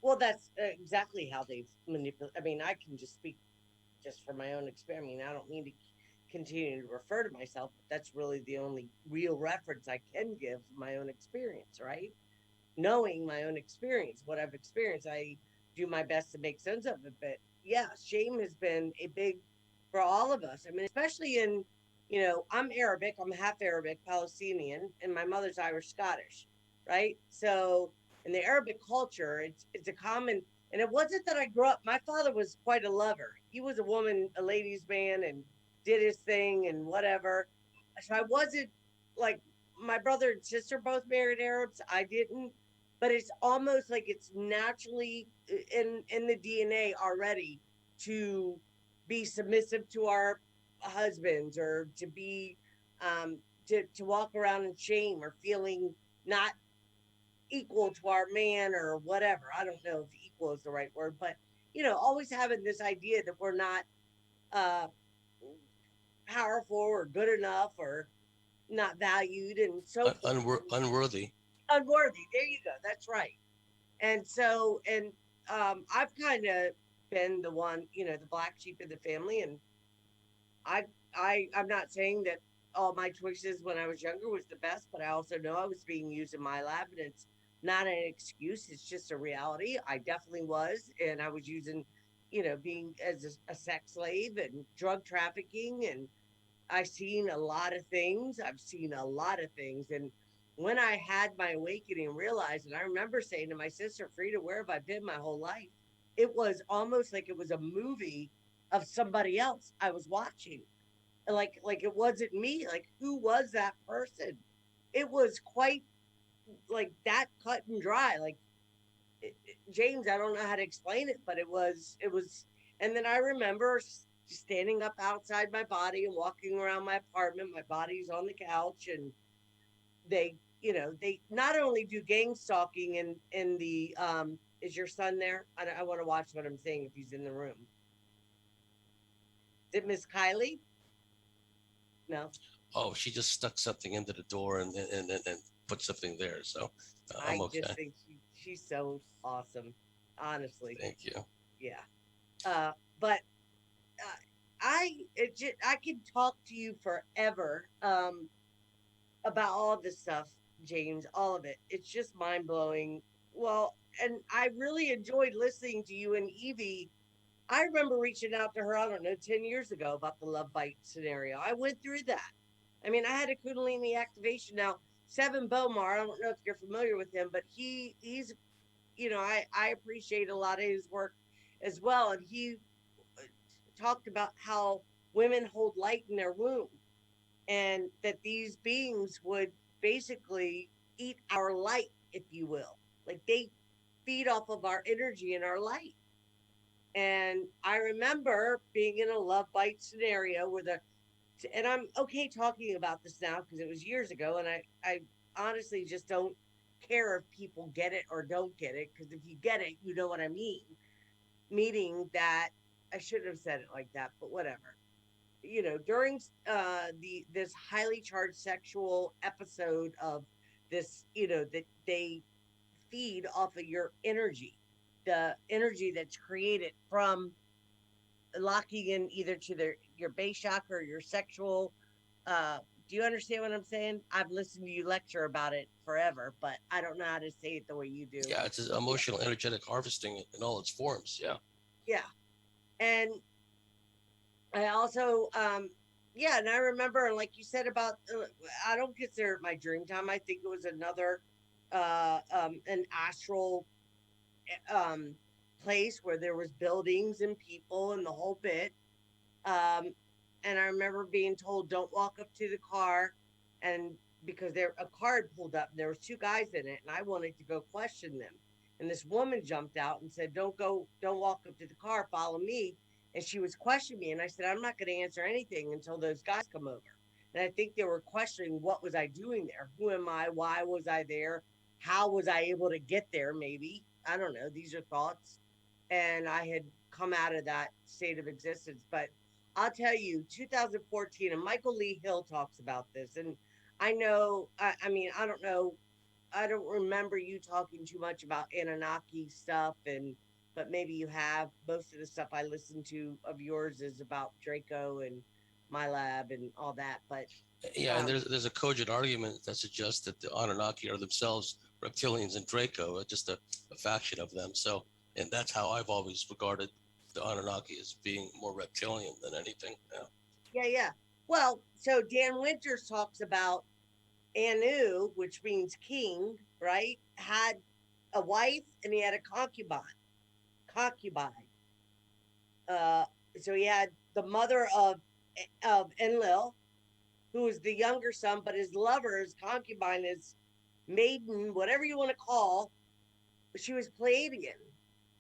Well, that's exactly how they've manipulated. I mean, I can just speak just from my own experience. I mean, I don't mean to continue to refer to myself, but that's really the only real reference I can give from my own experience, right? Knowing my own experience, what I've experienced, I do my best to make sense of it. But yeah, shame has been a big for all of us. I mean, especially in, I'm Arabic, I'm half Arabic, Palestinian, and my mother's Irish Scottish, right? So in the Arabic culture, it's a common, and it wasn't that I grew up. My father was quite a lover. He was a ladies' man, and did his thing and whatever. So I wasn't like my brother and sister both married Arabs. I didn't, but it's almost like it's naturally in the DNA already to be submissive to our husbands, or to be to walk around in shame or feeling not equal to our man or whatever. I don't know if equal is the right word, but always having this idea that we're not uh powerful or good enough or not valued and so forth. Unworthy. Unworthy. There you go. That's right. And so, and I've kind of been the one, the black sheep of the family, and I, I'm not saying that all my choices when I was younger was the best, but I also know I was being used in my lab, and it's not an excuse. It's just a reality. I definitely was, and I was using, being as a sex slave and drug trafficking, and I've seen a lot of things. I've seen a lot of things. And when I had my awakening and realized, and I remember saying to my sister, Frida, where have I been my whole life? It was almost like it was a movie of somebody else I was watching. Like it wasn't me. Like, who was that person? It was quite like that cut and dry. Like, James, I don't know how to explain it, but it was. And then I remember standing up outside my body and walking around my apartment. My body's on the couch, and they not only do gang stalking in the is your son there? I want to watch what I'm saying if he's in the room. Is it Miss Kylie? No, Oh, she just stuck something into the door and put something there. So I'm I just okay. think she's so awesome, honestly. Thank you. Yeah. But I could talk to you forever about all this stuff, James, all of it. It's just mind blowing. Well, and I really enjoyed listening to you and Evie. I remember reaching out to her, I don't know, 10 years ago about the love bite scenario. I went through that. I mean, I had a Kundalini activation. Now, Seven Bomar, I don't know if you're familiar with him, but he's, I appreciate a lot of his work as well. And he talked about how women hold light in their womb and that these beings would basically eat our light, if you will. Like they feed off of our energy and our light. And I remember being in a love bite scenario where and I'm okay talking about this now because it was years ago, and I honestly just don't care if people get it or don't get it, because if you get it, you know what I mean. Meaning that I shouldn't have said it like that, but whatever. During the this highly charged sexual episode of this, that they feed off of your energy, the energy that's created from locking in either to your base chakra or your sexual. uh do you understand what I'm saying? I've listened to you lecture about it forever, but I don't know how to say it the way you do. Yeah, it's Yeah, emotional energetic harvesting in all its forms. Yeah. yeah. And I also, yeah, and I remember, like you said about, I don't consider it my dream time. I think it was another, an astral, um, place where there was buildings and people and the whole bit. Um, and I remember being told, don't walk up to the car, and because a car had pulled up, and there was two guys in it, and I wanted to go question them. And this woman jumped out and said, don't walk up to the car, follow me. And she was questioning me, and I said, I'm not going to answer anything until those guys come over. And I think they were questioning, what was I doing there? Who am I? Why was I there? How was I able to get there? Maybe, I don't know. These are thoughts. And I had come out of that state of existence. But I'll tell you, 2014, and Michael Lee Hill talks about this. And I know, I mean, I don't know, I don't remember you talking too much about Anunnaki stuff, but maybe you have. Most of the stuff I listen to of yours is about Draco and my lab and all that. But Yeah, and um, there's a cogent argument that suggests that the Anunnaki are themselves reptilians and Draco, just a faction of them. So, and that's how I've always regarded the Anunnaki as being more reptilian than anything. Yeah. yeah, yeah. Well, so Dan Winters talks about Anu, which means king, right? Had a wife and he had a concubine. Concubine. Uh, so he had the mother of Enlil, who was the younger son, but his lover, his concubine, his maiden, whatever you want to call, she was Pleiadian.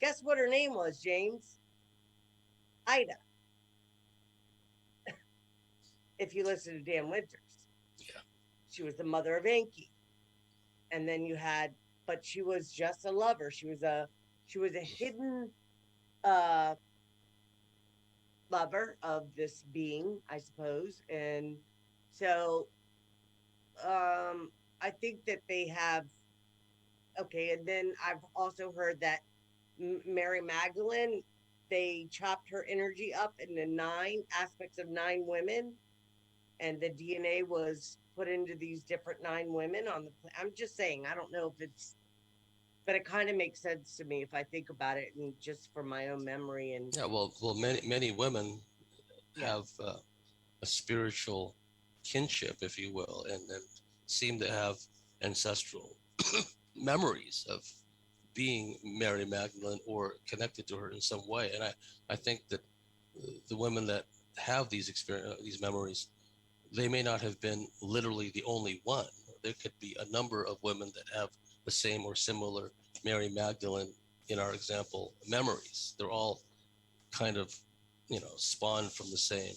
Guess what her name was, James? Ida. If you listen to Dan Winters, Yeah. she was the mother of Enki. And then you had, but she was just a lover. She was a hidden uh lover of this being, I suppose. And so I think that they have, okay, and then I've also heard that Mary Magdalene, they chopped her energy up into nine aspects of nine women, and the DNA was put into these different nine women on the I'm just saying, I don't know if it's, but it kind of makes sense to me if I think about it, and just from my own memory. And Yeah. Well, many women yeah, have a spiritual kinship, if you will, and seem to have ancestral memories of being Mary Magdalene or connected to her in some way. And I think that the women that have these these memories, they may not have been literally the only one. There could be a number of women that have the same or similar Mary Magdalene, in our example, memories. They're all kind of, spawned from the same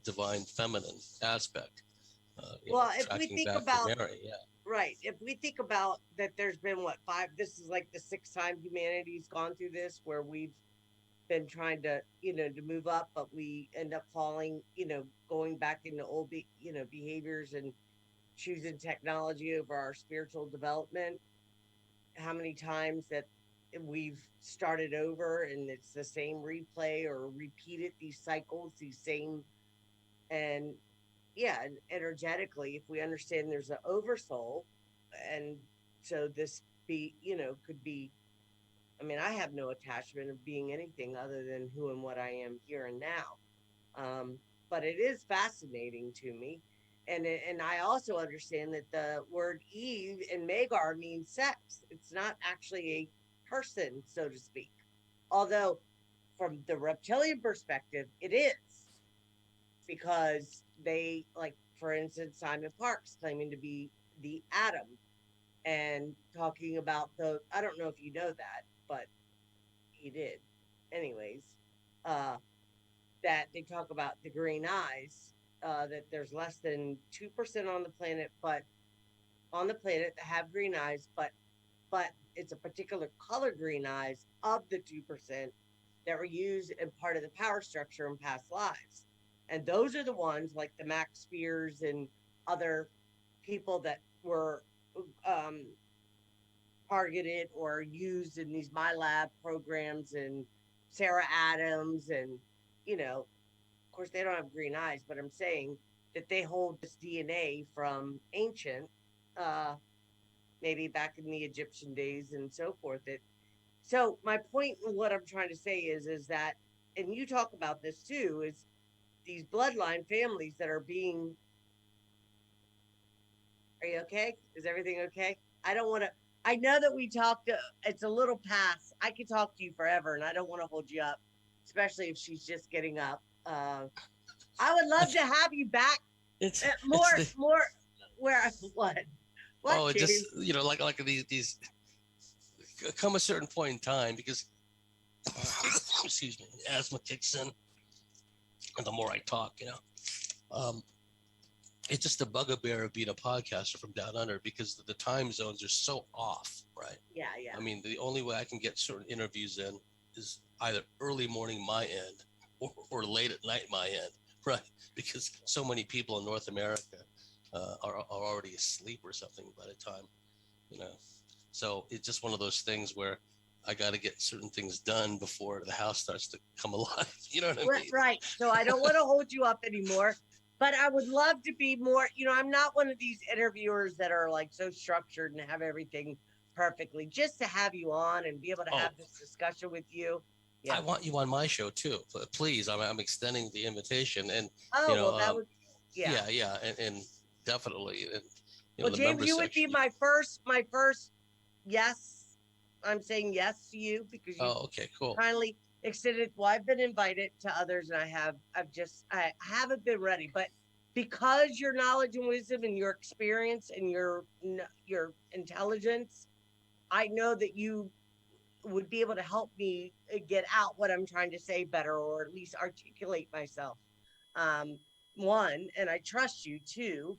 divine feminine aspect. Well, if we Tracking think back to about, Mary. Yeah. right, if we think about that, there's been what, five, this is like the sixth time humanity's gone through this, where we've been trying to, to move up, but we end up falling, going back into old, behaviors and choosing technology over our spiritual development. How many times that we've started over and it's the same replay or repeated these cycles, these same, and yeah, and energetically, if we understand there's an oversoul, and so this could be, I mean, I have no attachment of being anything other than who and what I am here and now. But it is fascinating to me. And I also understand that the word Eve and Magar means sex. It's not actually a person, so to speak. Although, from the reptilian perspective, it is, because they, like, for instance, Simon Parks claiming to be the atom and talking about I don't know if you know that, but he did. Anyways, uh, that they talk about the green eyes, that there's less than 2% on the planet, but on the planet that have green eyes, but it's a particular color green eyes of the 2% that were used in part of the power structure in past lives. And those are the ones like the Max Spears and other people that were um, targeted or used in these My Lab programs, and Sarah Adams, and, of course, they don't have green eyes, but I'm saying that they hold this DNA from ancient, uh, maybe back in the Egyptian days and so forth. So my point, and what I'm trying to say is that, and you talk about this too, is these bloodline families that are being. Are you okay? Is everything okay? I don't want to. I know that we talked. It's a little past. I could talk to you forever, and I don't want to hold you up, especially if she's just getting up. I would love to have you back. It's More, the more. Where? What, oh, it just James? like these come a certain point in time because excuse me, asthma kicks in, and the more I talk, um, it's just a bugbear of being a podcaster from down under because the time zones are so off, right? Yeah, yeah. I mean, the only way I can get certain interviews in is either early morning my end or late at night my end, right? Because so many people in North America are already asleep or something by the time, you know. So it's just one of those things where I got to get certain things done before the house starts to come alive. You know what I mean? Right. So I don't want to hold you up anymore, but I would love to be more. I'm not one of these interviewers that are like so structured and have everything perfectly. Just to have you on and be able to Oh, have this discussion with you. I Yeah. want you on my show too. Please, I'm extending the invitation, and Oh, well, that would. Yeah. yeah, and definitely, and Well, the James, members you would be section. my first yes. I'm saying yes to you because you Oh, okay, cool. kindly extended. Well, I've been invited to others, and I haven't been ready, but because your knowledge and wisdom and your experience and your intelligence, I know that you would be able to help me get out what I'm trying to say better, or at least articulate myself. Um, One, and I trust you too,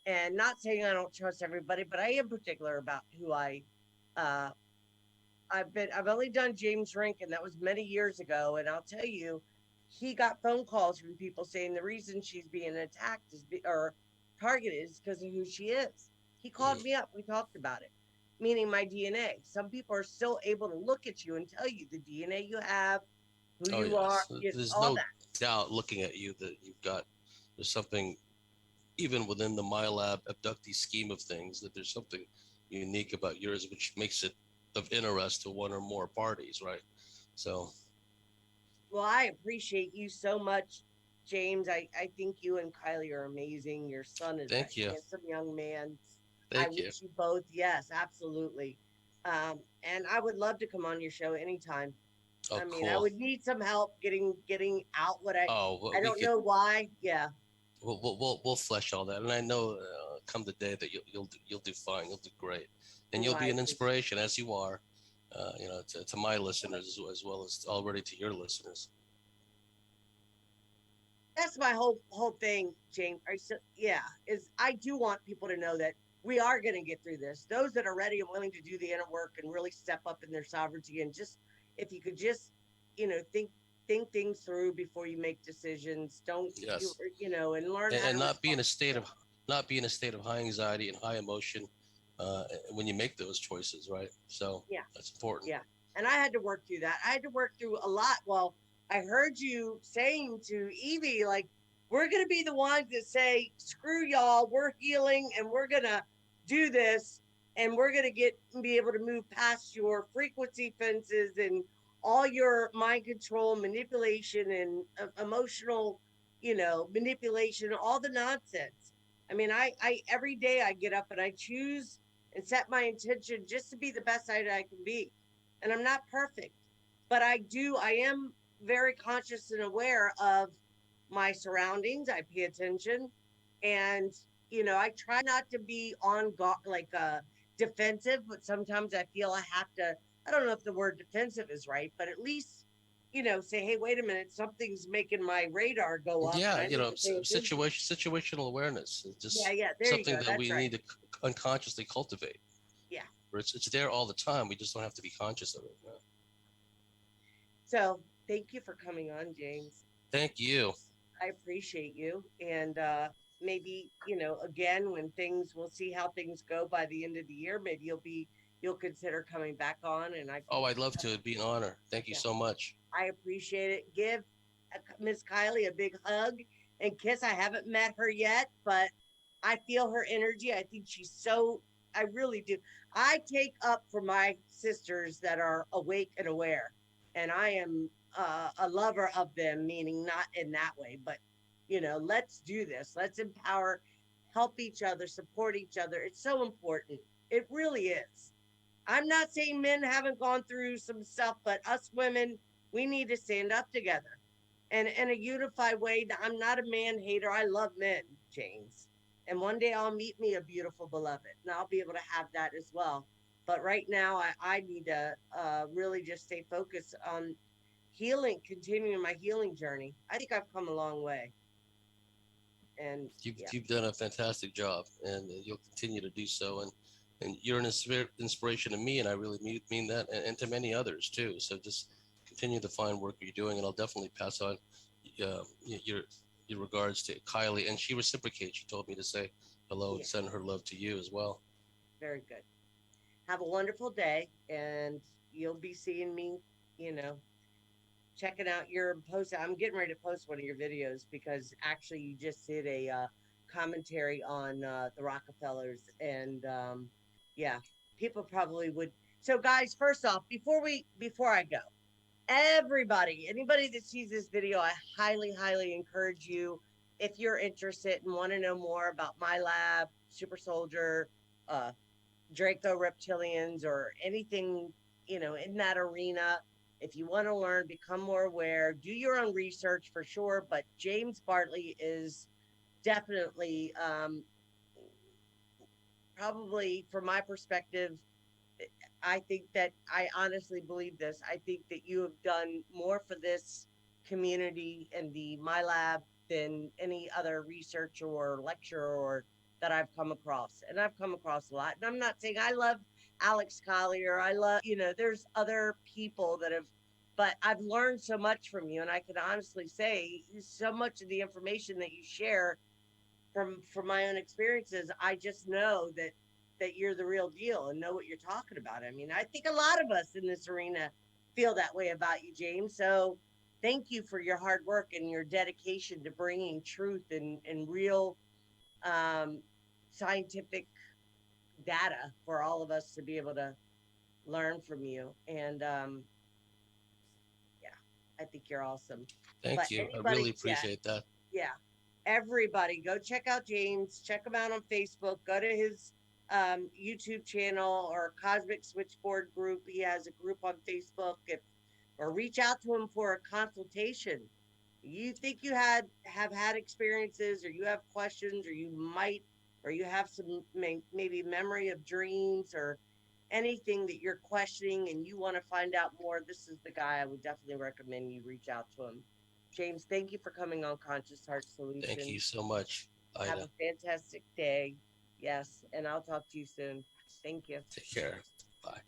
and not saying I don't trust everybody, but I am particular about who uh, I've only done James Rink, and that was many years ago. And I'll tell you, he got phone calls from people saying the reason she's being attacked or targeted is because of who she is. He called Mhm. me up. We talked about it, meaning my DNA. Some people are still able to look at you and tell you the DNA you have, who Oh you are, yes, there's all no that. doubt looking at you that there's something even within the MyLab abductee scheme of things that there's something unique about yours, which makes it of interest to one or more parties, right? So Well, I appreciate you so much, James. I think you and Kylie are amazing. Your son is thank a you, handsome young man. I thank you. wish you both, yes, absolutely. And I would love to come on your show anytime. Oh, I mean, I cool. would need some help getting out what I Oh, I well, we don't could know why. Yeah. we'll flesh all that, and I know come the day that you'll do fine, you'll do great, and Oh, you'll I be an appreciate. inspiration as you are. to my listeners as well as already to your listeners. That's my whole thing, James. Yeah, is I do want people to know that we are going to get through this. Those that are ready and willing to do the inner work and really step up in their sovereignty, and just if you could just, think things through before you make decisions. Don't you Yes, and learn how and to not be respond. in a state of high anxiety and high emotion when you make those choices, right? So Yeah, that's important. yeah. And I had to work through that. I had to work through a lot. Well, I heard you saying to Evie, like, we're going to be the ones that say, screw y'all, we're healing and we're going to do this and we're going to be able to move past your frequency fences and all your mind control, manipulation, and emotional, manipulation, all the nonsense. I mean, every day I get up and I choose and set my intention just to be the best I can be. And I'm not perfect, but I am very conscious and aware of my surroundings. I pay attention and, I try not to be on guard, like defensive, but sometimes I feel I have to, I don't know if the word defensive is right, but at least, say, hey, wait a minute, something's making my radar go up and Yeah, I need to pay attention. situational awareness is Yeah, just yeah, there you something go. that That's we right. need to unconsciously cultivate. Yeah. Where it's there all the time. We just don't have to be conscious of it. Yeah. So thank you for coming on, James. Thank you. I appreciate you. And maybe, again, when we'll see how things go by the end of the year, maybe you'll consider coming back on. And I, Oh, I'd love to. It'd be an honor. Thank you yeah, so much. I appreciate it. Give Miss Kylie a big hug and kiss. I haven't met her yet, but I feel her energy. I think I really do. I take up for my sisters that are awake and aware, and I am a lover of them, meaning not in that way, but, let's do this. Let's empower, help each other, support each other. It's so important. It really is. I'm not saying men haven't gone through some stuff, but us women, we need to stand up together and in a unified way. I'm not a man hater. I love men, James. And one day I'll meet me a beautiful beloved and I'll be able to have that as well. But right now, I need to really just stay focused on healing, continuing my healing journey. I think I've come a long way. And yeah, You've done a fantastic job, and you'll continue to do so. And you're an inspiration to me, and I really mean that, and to many others too. So just continue the fine work you're doing, and I'll definitely pass on your regards to Kylie, and she reciprocates. She told me to say hello yeah, and send her love to you as well. very good. Have a wonderful day. And you'll be seeing me, you know, checking out your post. I'm getting ready to post one of your videos because actually you just did a commentary on the Rockefellers, and yeah, people probably would. So, guys, first off, before I go, anybody that sees this video, I highly encourage you, if you're interested and want to know more about my lab, Super Soldier, uh, Draco Reptilians, or anything, in that arena. If you want to learn, become more aware, do your own research for sure. But James Bartley is definitely, probably from my perspective, I think that I honestly believe this. I think that you have done more for this community and the My Lab than any other researcher or lecturer or that I've come across. And I've come across a lot. And I'm not saying I love Alex Collier. I love, there's other people that have, but I've learned so much from you. And I can honestly say so much of the information that you share from my own experiences, I just know that you're the real deal and know what you're talking about. I mean, I think a lot of us in this arena feel that way about you, James. So thank you for your hard work and your dedication to bringing truth and real um, scientific data for all of us to be able to learn from you. And yeah, I think you're awesome. But Thank you. I really anybody, yeah, appreciate that. yeah, everybody go check out James, check him out on Facebook, go to his YouTube channel or Cosmic Switchboard group. He has a group on Facebook. Or reach out to him for a consultation. You think you have had experiences, or you have questions, or you have some maybe memory of dreams or anything that you're questioning and you want to find out more, this is the guy I would definitely recommend you reach out to him. James, thank you for coming on Conscious Heart Thank Solution. you so much, Have Ida. a fantastic day. Yes, and I'll talk to you soon. Thank you. Take care. Bye.